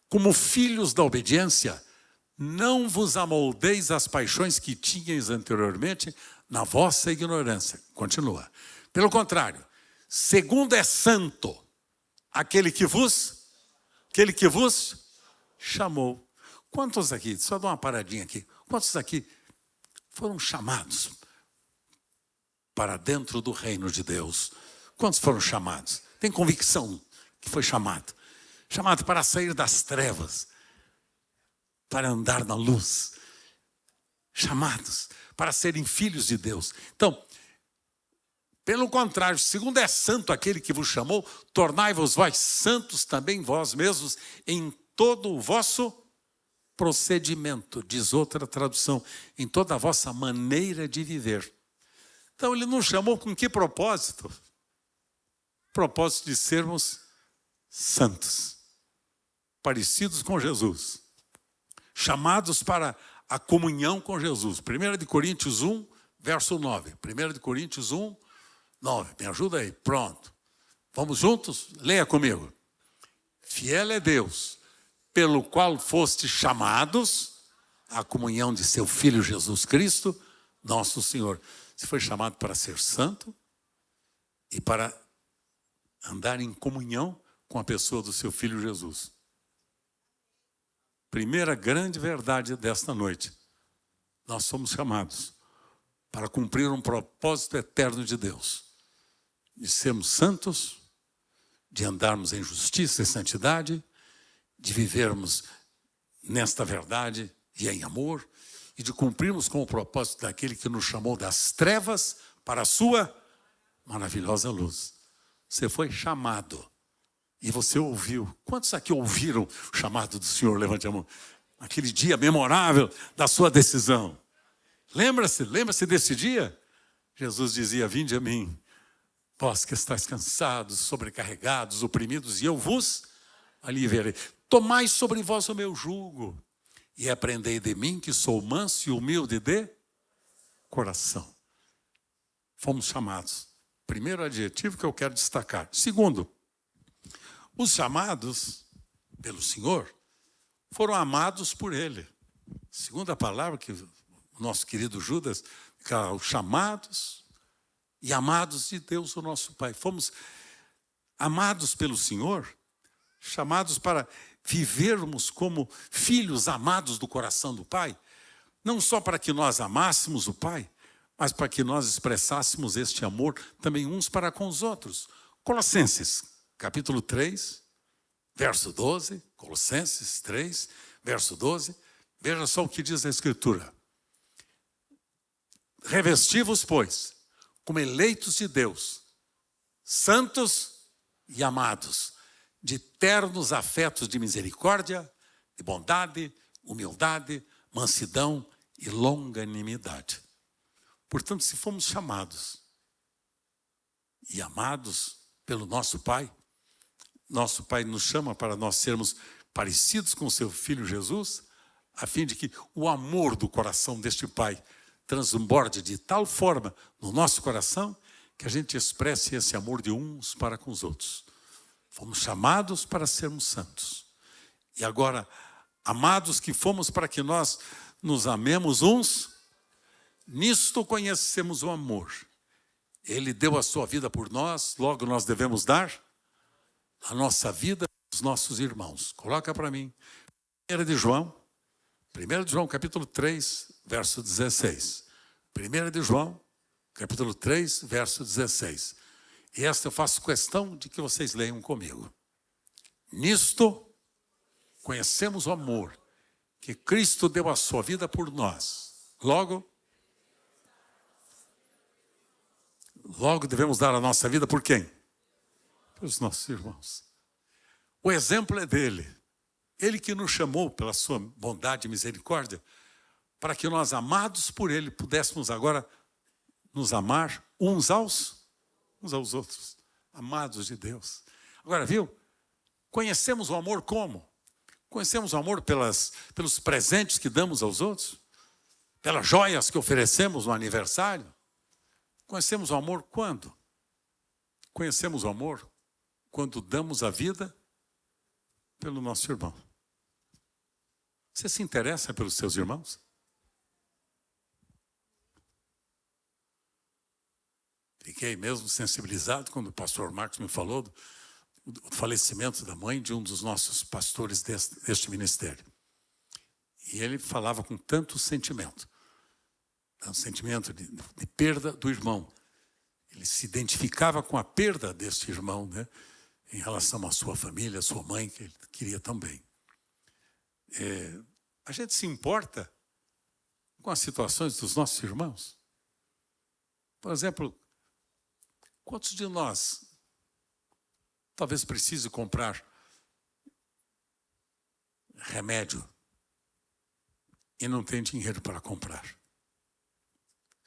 Speaker 1: Como filhos da obediência, não vos amoldeis às paixões que tinhais anteriormente na vossa ignorância. Continua. Pelo contrário, segundo é santo aquele que vos chamou. Quantos aqui, só dá uma paradinha aqui, quantos aqui foram chamados para dentro do reino de Deus? Quantos foram chamados? Tem convicção que foi chamado? Chamado para sair das trevas, para andar na luz. Chamados para serem filhos de Deus. Então, pelo contrário, segundo é santo aquele que vos chamou, tornai-vos vós santos também vós mesmos em todo o vosso procedimento, diz outra tradução, em toda a vossa maneira de viver. Então, ele nos chamou com que propósito? Propósito de sermos santos, parecidos com Jesus, chamados para a comunhão com Jesus. 1 de Coríntios 1, verso 9. 1 de Coríntios 1, 9. Me ajuda aí, pronto. Vamos juntos? Leia comigo. Fiel é Deus, pelo qual foste chamados à comunhão de seu Filho Jesus Cristo, nosso Senhor. Você foi chamado para ser santo, e para andar em comunhão com a pessoa do seu Filho Jesus. Primeira grande verdade desta noite. Nós somos chamados para cumprir um propósito eterno de Deus. De sermos santos, de andarmos em justiça e santidade, de vivermos nesta verdade e em amor, e de cumprirmos com o propósito daquele que nos chamou das trevas para a sua maravilhosa luz. Você foi chamado e você ouviu. Quantos aqui ouviram o chamado do Senhor? Levante a mão. Aquele dia memorável da sua decisão. Lembra-se desse dia? Jesus dizia: vinde a mim, vós que estáis cansados, sobrecarregados, oprimidos, e eu vos aliviarei. Tomai sobre vós o meu jugo e aprendei de mim, que sou manso e humilde de coração. Fomos chamados. Primeiro adjetivo que eu quero destacar. Segundo, os chamados pelo Senhor foram amados por Ele. Segunda palavra que o nosso querido Judas, os chamados e amados de Deus, o nosso Pai. Fomos amados pelo Senhor, chamados para vivermos como filhos amados do coração do Pai, não só para que nós amássemos o Pai, mas para que nós expressássemos este amor também uns para com os outros. Colossenses, capítulo 3, verso 12, Colossenses 3, verso 12, veja só o que diz a Escritura. Revesti-vos, pois, como eleitos de Deus, santos e amados, de ternos afetos de misericórdia, de bondade, humildade, mansidão e longanimidade. Portanto, se fomos chamados e amados pelo nosso Pai nos chama para nós sermos parecidos com o seu Filho Jesus, a fim de que o amor do coração deste Pai transborde de tal forma no nosso coração que a gente expresse esse amor de uns para com os outros. Fomos chamados para sermos santos. E agora, amados que fomos para que nós nos amemos uns, nisto conhecemos o amor. Ele deu a sua vida por nós, logo nós devemos dar a nossa vida aos nossos irmãos. Coloca para mim. 1 de João, capítulo 3, verso 16. 1 de João, capítulo 3, verso 16. E esta eu faço questão de que vocês leiam comigo. Nisto conhecemos o amor, que Cristo deu a sua vida por nós. Logo devemos dar a nossa vida por quem? Pelos nossos irmãos. O exemplo é dele. Ele que nos chamou pela sua bondade e misericórdia, para que nós, amados por ele, pudéssemos agora nos amar uns aos outros. Amados de Deus. Agora, viu? Conhecemos o amor como? Conhecemos o amor pelos presentes que damos aos outros? Pelas joias que oferecemos no aniversário? Conhecemos o amor quando? Conhecemos o amor quando damos a vida pelo nosso irmão. Você se interessa pelos seus irmãos? Fiquei mesmo sensibilizado quando o pastor Marcos me falou do falecimento da mãe de um dos nossos pastores deste ministério. E ele falava com tanto sentimento. Um sentimento de perda do irmão. Ele se identificava com a perda deste irmão, né, em relação à sua família, à sua mãe, que ele queria também. A gente se importa com as situações dos nossos irmãos? Por exemplo, quantos de nós talvez precise comprar remédio e não tem dinheiro para comprar?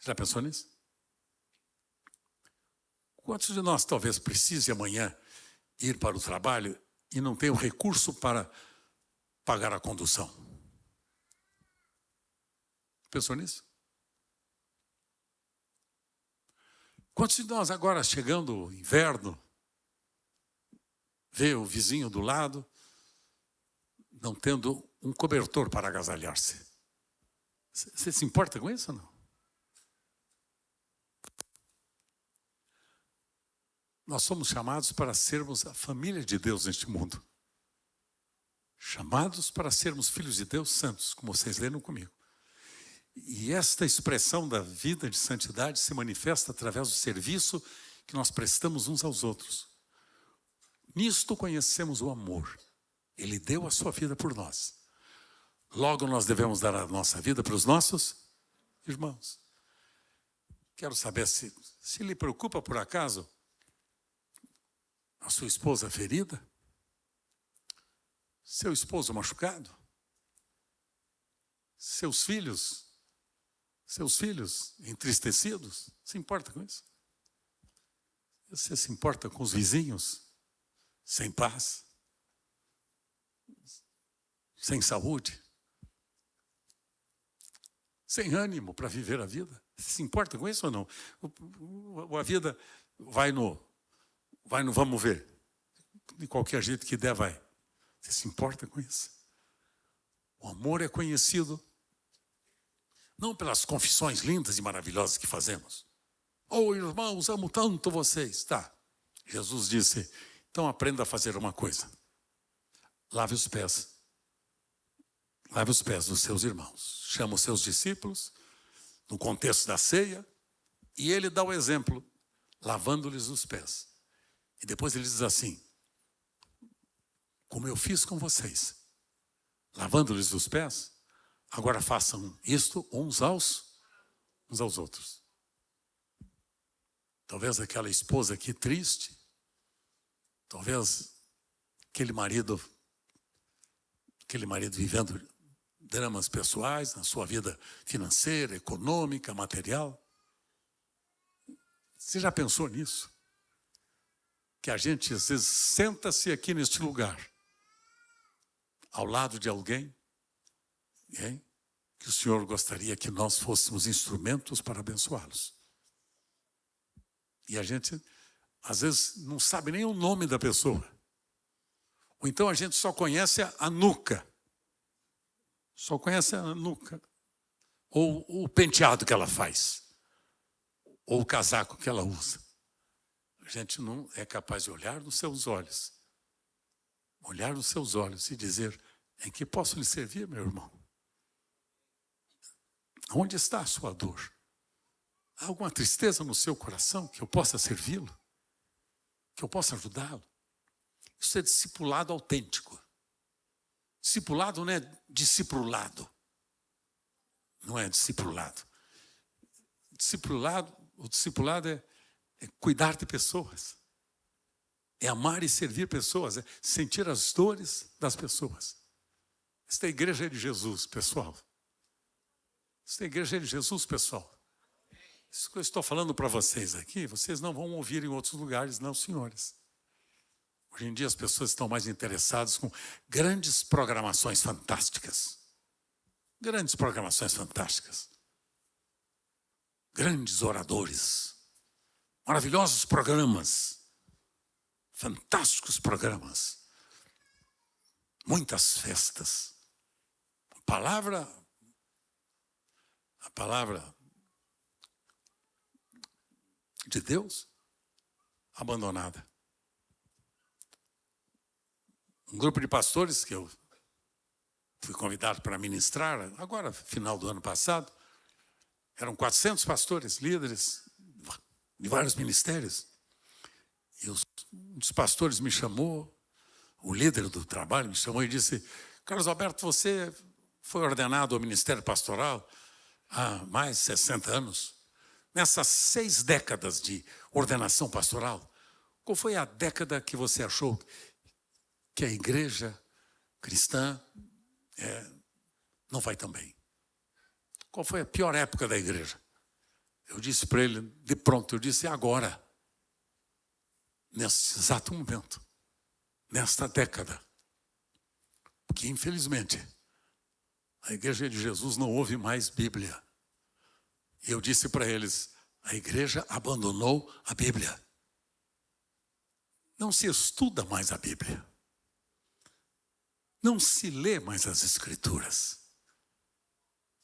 Speaker 1: Já pensou nisso? Quantos de nós talvez precise amanhã ir para o trabalho e não tem o recurso para pagar a condução? Pensou nisso? Quantos de nós agora, chegando o inverno, vê o vizinho do lado não tendo um cobertor para agasalhar-se? Você se importa com isso ou não? Nós somos chamados para sermos a família de Deus neste mundo. Chamados para sermos filhos de Deus santos, como vocês leram comigo. E esta expressão da vida de santidade se manifesta através do serviço que nós prestamos uns aos outros. Nisto conhecemos o amor. Ele deu a sua vida por nós. Logo nós devemos dar a nossa vida para os nossos irmãos. Quero saber se lhe preocupa por acaso a sua esposa ferida, seu esposo machucado, seus filhos entristecidos. Se importa com isso? Você se importa com os vizinhos sem paz, sem saúde, sem ânimo para viver a vida? Você se importa com isso ou não? A vida vai no vamos ver. De qualquer jeito que der, vai. Você se importa com isso? O amor é conhecido não pelas confissões lindas e maravilhosas que fazemos. Oh, irmãos, amo tanto vocês. Tá. Jesus disse, então aprenda a fazer uma coisa. Lave os pés. Lave os pés dos seus irmãos. Chama os seus discípulos, no contexto da ceia, e ele dá o exemplo, lavando-lhes os pés. E depois ele diz assim, como eu fiz com vocês, lavando-lhes os pés, agora façam isto uns aos outros. Talvez aquela esposa aqui triste, talvez aquele marido vivendo dramas pessoais na sua vida financeira, econômica, material. Você já pensou nisso? Que a gente às vezes senta-se aqui neste lugar, ao lado de alguém, que o Senhor gostaria que nós fôssemos instrumentos para abençoá-los. E a gente, às vezes, não sabe nem o nome da pessoa. Ou então a gente só conhece a nuca. Só conhece a nuca. Ou o penteado que ela faz. Ou o casaco que ela usa. A gente não é capaz de olhar nos seus olhos. Olhar nos seus olhos e dizer, em que posso lhe servir, meu irmão? Onde está a sua dor? Há alguma tristeza no seu coração que eu possa servi-lo? Que eu possa ajudá-lo? Isso é discipulado autêntico. Discipulado não é discipulado. Não é discipulado. O discipulado é cuidar de pessoas. É amar e servir pessoas. É sentir as dores das pessoas. Esta é a igreja de Jesus, pessoal. Esta é a igreja de Jesus, pessoal. Isso que eu estou falando para vocês aqui, vocês não vão ouvir em outros lugares, não, senhores. Hoje em dia as pessoas estão mais interessadas com grandes programações fantásticas. Grandes programações fantásticas. Grandes oradores. Maravilhosos programas. Fantásticos programas. Muitas festas. A palavra de Deus abandonada. Um grupo de pastores que eu fui convidado para ministrar, agora, final do ano passado, eram 400 pastores, líderes de vários ministérios. E um dos pastores me chamou, o líder do trabalho me chamou e disse, Carlos Alberto, você foi ordenado ao ministério pastoral há mais de 60 anos. Nessas 6 décadas de ordenação pastoral, qual foi a década que você achou que a igreja cristã não vai tão bem? Qual foi a pior época da igreja? Eu disse para ele, de pronto, eu disse, agora, nesse exato momento, nesta década, porque infelizmente a igreja de Jesus não ouve mais Bíblia. E eu disse para eles, a igreja abandonou a Bíblia. Não se estuda mais a Bíblia. Não se lê mais as Escrituras.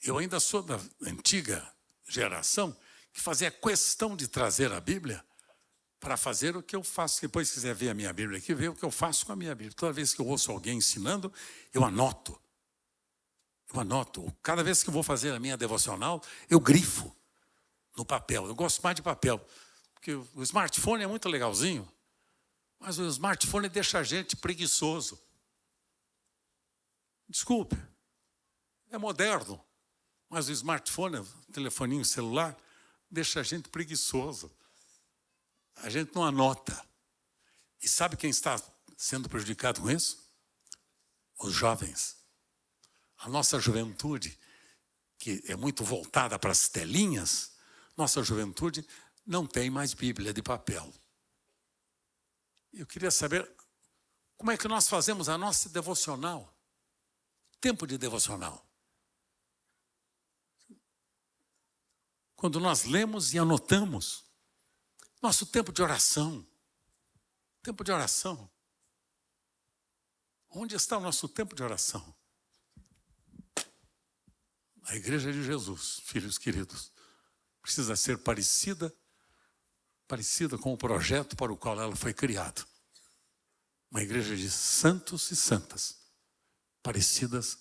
Speaker 1: Eu ainda sou da antiga geração que fazia questão de trazer a Bíblia para fazer o que eu faço. Depois, se quiser ver a minha Bíblia aqui, vê o que eu faço com a minha Bíblia. Toda vez que eu ouço alguém ensinando, eu anoto. Eu anoto. Cada vez que eu vou fazer a minha devocional, eu grifo no papel. Eu gosto mais de papel, porque o smartphone é muito legalzinho, mas o smartphone deixa a gente preguiçoso. Desculpe, é moderno, mas o smartphone, o telefoninho celular, deixa a gente preguiçoso. A gente não anota. E sabe quem está sendo prejudicado com isso? Os jovens. A nossa juventude, que é muito voltada para as telinhas, nossa juventude não tem mais Bíblia de papel. Eu queria saber como é que nós fazemos a nossa devocional. Tempo de devocional. Quando nós lemos e anotamos. Nosso tempo de oração. Tempo de oração. Onde está o nosso tempo de oração? A Igreja de Jesus, filhos queridos, precisa ser parecida com o projeto para o qual ela foi criada. Uma igreja de santos e santas, parecidas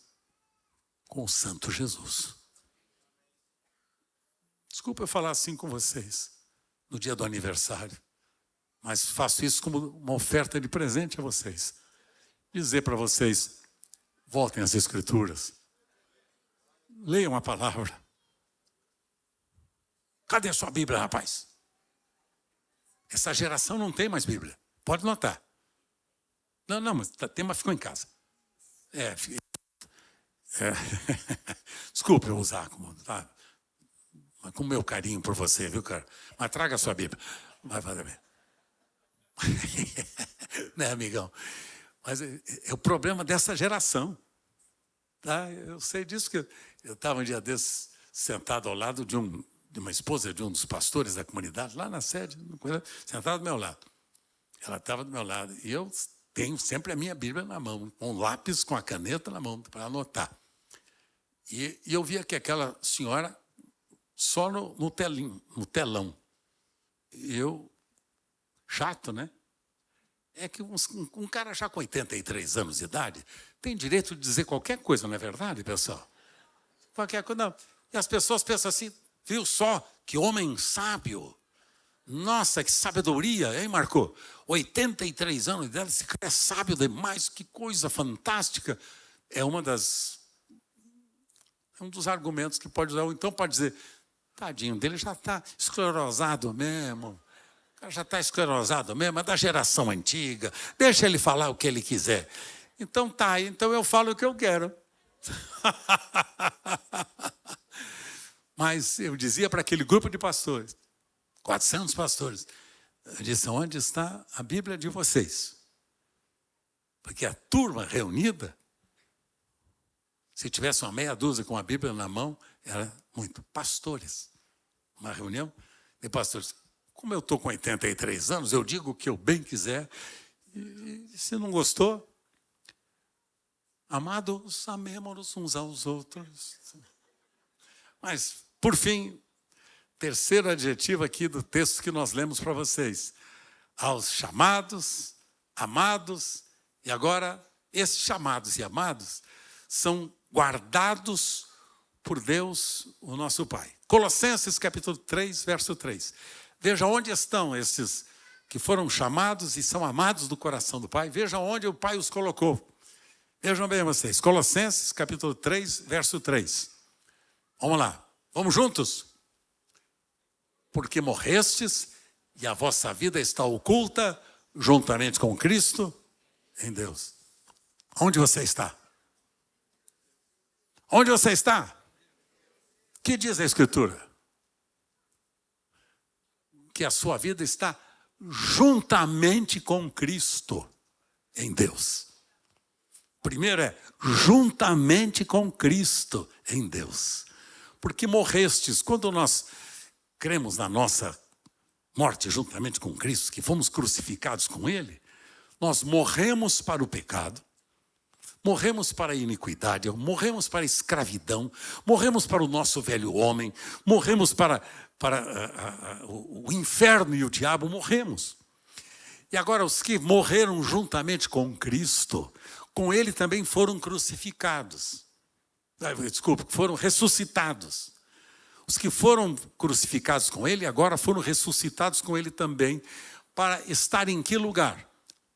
Speaker 1: com o Santo Jesus. Desculpa eu falar assim com vocês, no dia do aniversário, mas faço isso como uma oferta de presente a vocês. Dizer para vocês, voltem às Escrituras, leiam a palavra. Cadê a sua Bíblia, rapaz? Essa geração não tem mais Bíblia. Pode notar. Não, mas o tema ficou em casa. Desculpe eu usar tá? Com meu carinho por você, viu, cara? Mas traga a sua Bíblia. Vai fazer bem. Né, amigão? Mas é o problema dessa geração. Tá? Eu sei disso, que eu estava um dia desses sentado ao lado de uma esposa de um dos pastores da comunidade, lá na sede, sentada do meu lado. Ela estava do meu lado. E eu tenho sempre a minha Bíblia na mão, com um lápis, com a caneta na mão, para anotar. E eu via que aquela senhora só no telão. E eu, chato, né? É que um cara já com 83 anos de idade tem direito de dizer qualquer coisa, não é verdade, pessoal? Qualquer coisa. Não. E as pessoas pensam assim, viu só, que homem sábio. Nossa, que sabedoria, hein, Marco? 83 anos de idade, esse cara é sábio demais, que coisa fantástica. É um dos argumentos que pode usar. Ou então pode dizer, tadinho dele, já está esclerosado mesmo. O cara já está esclerosado mesmo, é da geração antiga. Deixa ele falar o que ele quiser. Então tá, então eu falo o que eu quero. Mas eu dizia para aquele grupo de pastores, 400 pastores, eu disse, onde está a Bíblia de vocês? Porque a turma reunida, se tivesse uma meia dúzia com a Bíblia na mão, era muito. Pastores. Uma reunião de pastores. Como eu estou com 83 anos, eu digo o que eu bem quiser. E se não gostou, amados, amemo-nos uns aos outros. Mas, por fim, terceiro adjetivo aqui do texto que nós lemos para vocês. Aos chamados, amados, e agora, esses chamados e amados são guardados por Deus, o nosso Pai. Colossenses capítulo 3, verso 3. Veja onde estão esses que foram chamados e são amados do coração do Pai. Veja onde o Pai os colocou. Vejam bem vocês. Colossenses capítulo 3, verso 3. Vamos lá. Vamos juntos? Porque morrestes e a vossa vida está oculta juntamente com Cristo em Deus. Onde você está? Onde você está? O que diz a Escritura? Que a sua vida está juntamente com Cristo em Deus. Primeiro é juntamente com Cristo em Deus. Porque morrestes, quando nós cremos na nossa morte juntamente com Cristo, que fomos crucificados com Ele, nós morremos para o pecado, Morremos para a iniquidade, morremos para a escravidão, morremos para o nosso velho homem, morremos para o inferno e o diabo, morremos. E agora os que morreram juntamente com Cristo, com ele também foram crucificados. Desculpa, foram ressuscitados. Os que foram crucificados com ele, agora foram ressuscitados com ele também, para estar em que lugar?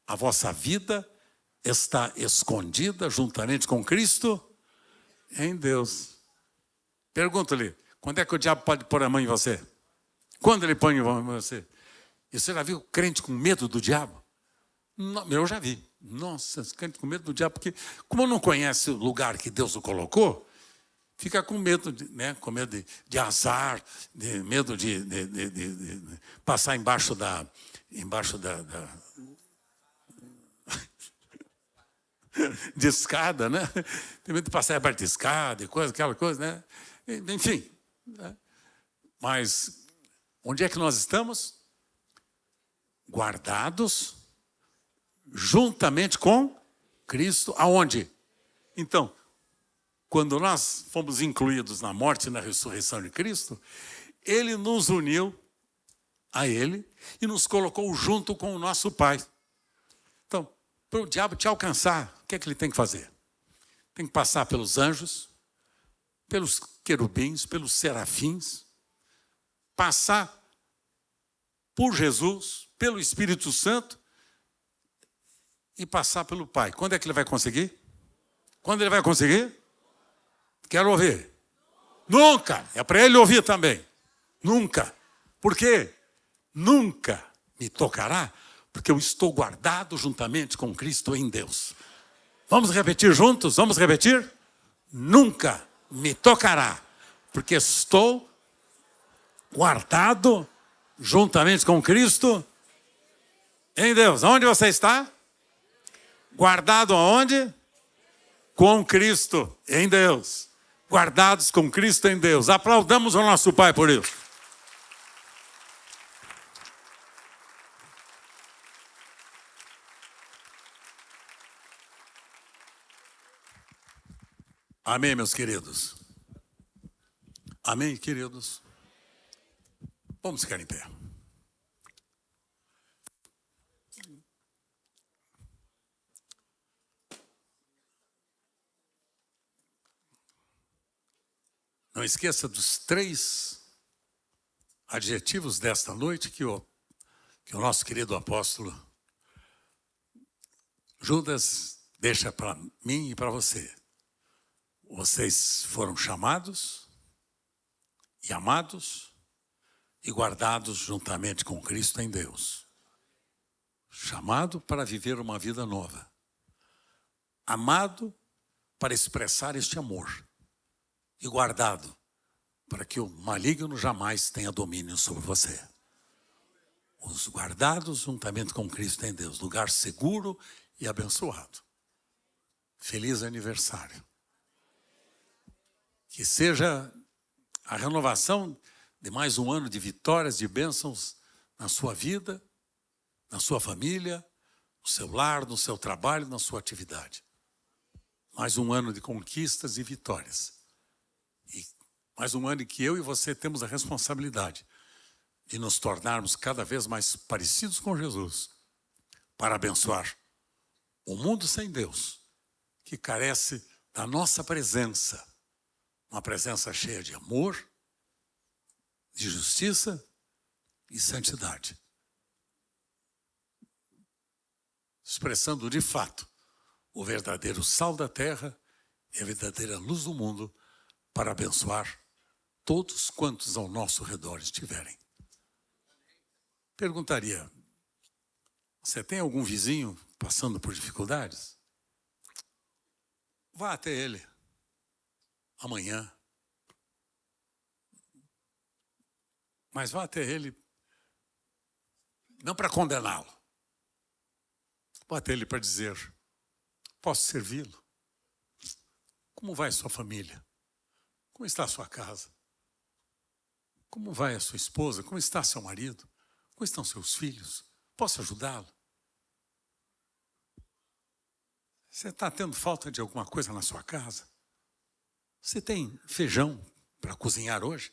Speaker 1: A vossa vida está escondida juntamente com Cristo em Deus. Pergunto-lhe, quando é que o diabo pode pôr a mão em você? Quando ele põe a mão em você? E você já viu crente com medo do diabo? Não, eu já vi. Nossa, crente com medo do diabo, porque como não conhece o lugar que Deus o colocou, fica com medo, com medo de azar, de medo de passar embaixo da de escada, né? Tem medo de passar embaixo de escada e coisa, aquela coisa, né? Enfim. Né? Mas onde é que nós estamos? Guardados juntamente com Cristo. Aonde? Então, quando nós fomos incluídos na morte e na ressurreição de Cristo, ele nos uniu a ele e nos colocou junto com o nosso Pai. Então, para o diabo te alcançar, o que é que ele tem que fazer? Tem que passar pelos anjos, pelos querubins, pelos serafins, passar por Jesus, pelo Espírito Santo e passar pelo Pai. Quando é que ele vai conseguir? Quando ele vai conseguir? Quero ouvir. Nunca. É para ele ouvir também. Nunca. Por quê? Nunca me tocará, porque eu estou guardado juntamente com Cristo em Deus. Vamos repetir juntos? Vamos repetir? Nunca me tocará, porque estou guardado juntamente com Cristo em Deus. Onde você está? Guardado aonde? Com Cristo em Deus. Guardados com Cristo em Deus. Aplaudamos o nosso Pai por isso. Amém, meus queridos? Amém, queridos? Vamos ficar em pé. Não esqueça dos 3 adjetivos desta noite que o nosso querido apóstolo Judas deixa para mim e para você. Vocês foram chamados e amados e guardados juntamente com Cristo em Deus. Chamado para viver uma vida nova. Amado para expressar este amor. E guardado para que o maligno jamais tenha domínio sobre você. Os guardados juntamente com Cristo em Deus. Lugar seguro e abençoado. Feliz aniversário. Que seja a renovação de mais um ano de vitórias, de bênçãos na sua vida, na sua família, no seu lar, no seu trabalho, na sua atividade. Mais um ano de conquistas e vitórias. E mais um ano em que eu e você temos a responsabilidade de nos tornarmos cada vez mais parecidos com Jesus para abençoar o mundo sem Deus, que carece da nossa presença, uma presença cheia de amor, de justiça e santidade. Expressando de fato o verdadeiro sal da terra e a verdadeira luz do mundo para abençoar todos quantos ao nosso redor estiverem. Perguntaria, você tem algum vizinho passando por dificuldades? Vá até ele amanhã. Mas vá até ele, não para condená-lo. Vá até ele para dizer, posso servi-lo? Como vai sua família? Como está a sua casa? Como vai a sua esposa? Como está seu marido? Como estão seus filhos? Posso ajudá-lo? Você está tendo falta de alguma coisa na sua casa? Você tem feijão para cozinhar hoje?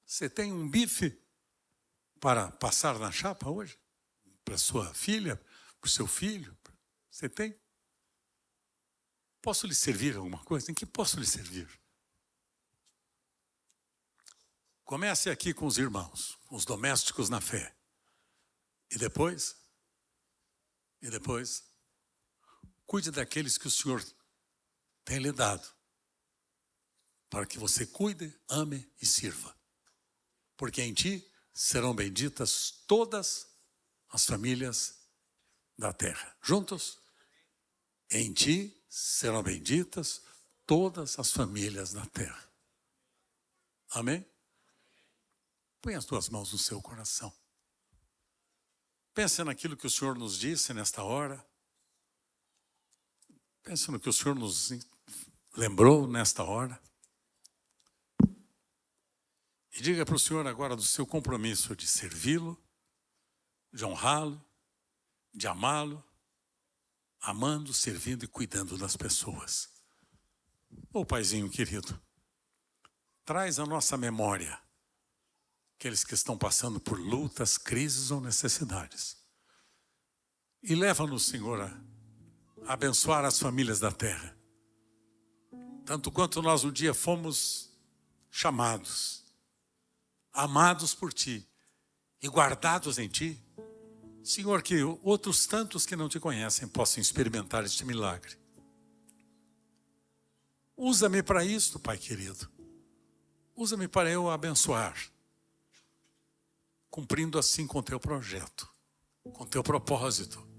Speaker 1: Você tem um bife para passar na chapa hoje? Para sua filha, para o seu filho? Você tem? Posso lhe servir alguma coisa? Em que posso lhe servir? Comece aqui com os irmãos, os domésticos na fé. E depois, cuide daqueles que o Senhor tem lhe dado, para que você cuide, ame e sirva. Porque em ti serão benditas todas as famílias da terra. Juntos? Em ti serão benditas todas as famílias da terra. Amém? Põe as tuas mãos no seu coração. Pense naquilo que o Senhor nos disse nesta hora. Pense no que o Senhor nos lembrou nesta hora. E diga para o Senhor agora do seu compromisso de servi-lo, de honrá-lo, de amá-lo, amando, servindo e cuidando das pessoas. Ô Paizinho querido, traz à nossa memória aqueles que estão passando por lutas, crises ou necessidades. E leva-nos, Senhor, a abençoar as famílias da terra. Tanto quanto nós um dia fomos chamados, amados por Ti e guardados em Ti, Senhor, que outros tantos que não Te conhecem possam experimentar este milagre. Usa-me para isto, Pai querido. Usa-me para eu abençoar, cumprindo assim com Teu projeto, com Teu propósito.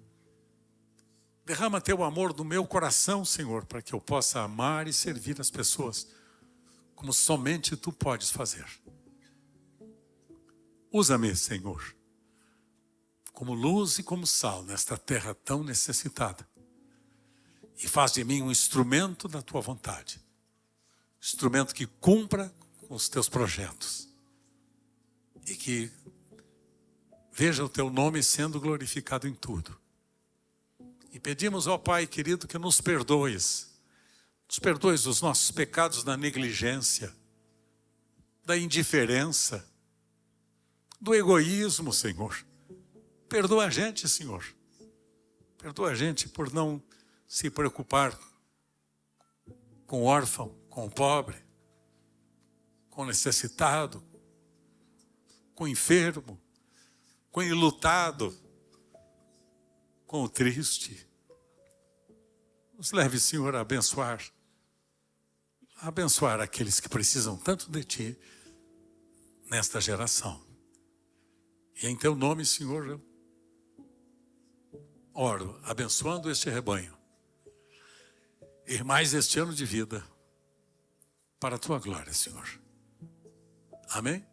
Speaker 1: Derrama Teu amor no meu coração, Senhor, para que eu possa amar e servir as pessoas como somente Tu podes fazer. Usa-me, Senhor, como luz e como sal nesta terra tão necessitada. E faz de mim um instrumento da Tua vontade. Instrumento que cumpra com os Teus projetos. E que veja o Teu nome sendo glorificado em tudo. E pedimos ao Pai querido que nos perdoes. Nos perdoes dos nossos pecados da negligência, da indiferença, do egoísmo, Senhor. Perdoa a gente, Senhor. Perdoa a gente por não se preocupar com o órfão, com o pobre, com o necessitado, com o enfermo, com o enlutado, com o triste. Nos leve, Senhor, a abençoar aqueles que precisam tanto de Ti nesta geração. E em Teu nome, Senhor, eu oro, abençoando este rebanho e mais este ano de vida para a Tua glória, Senhor. Amém?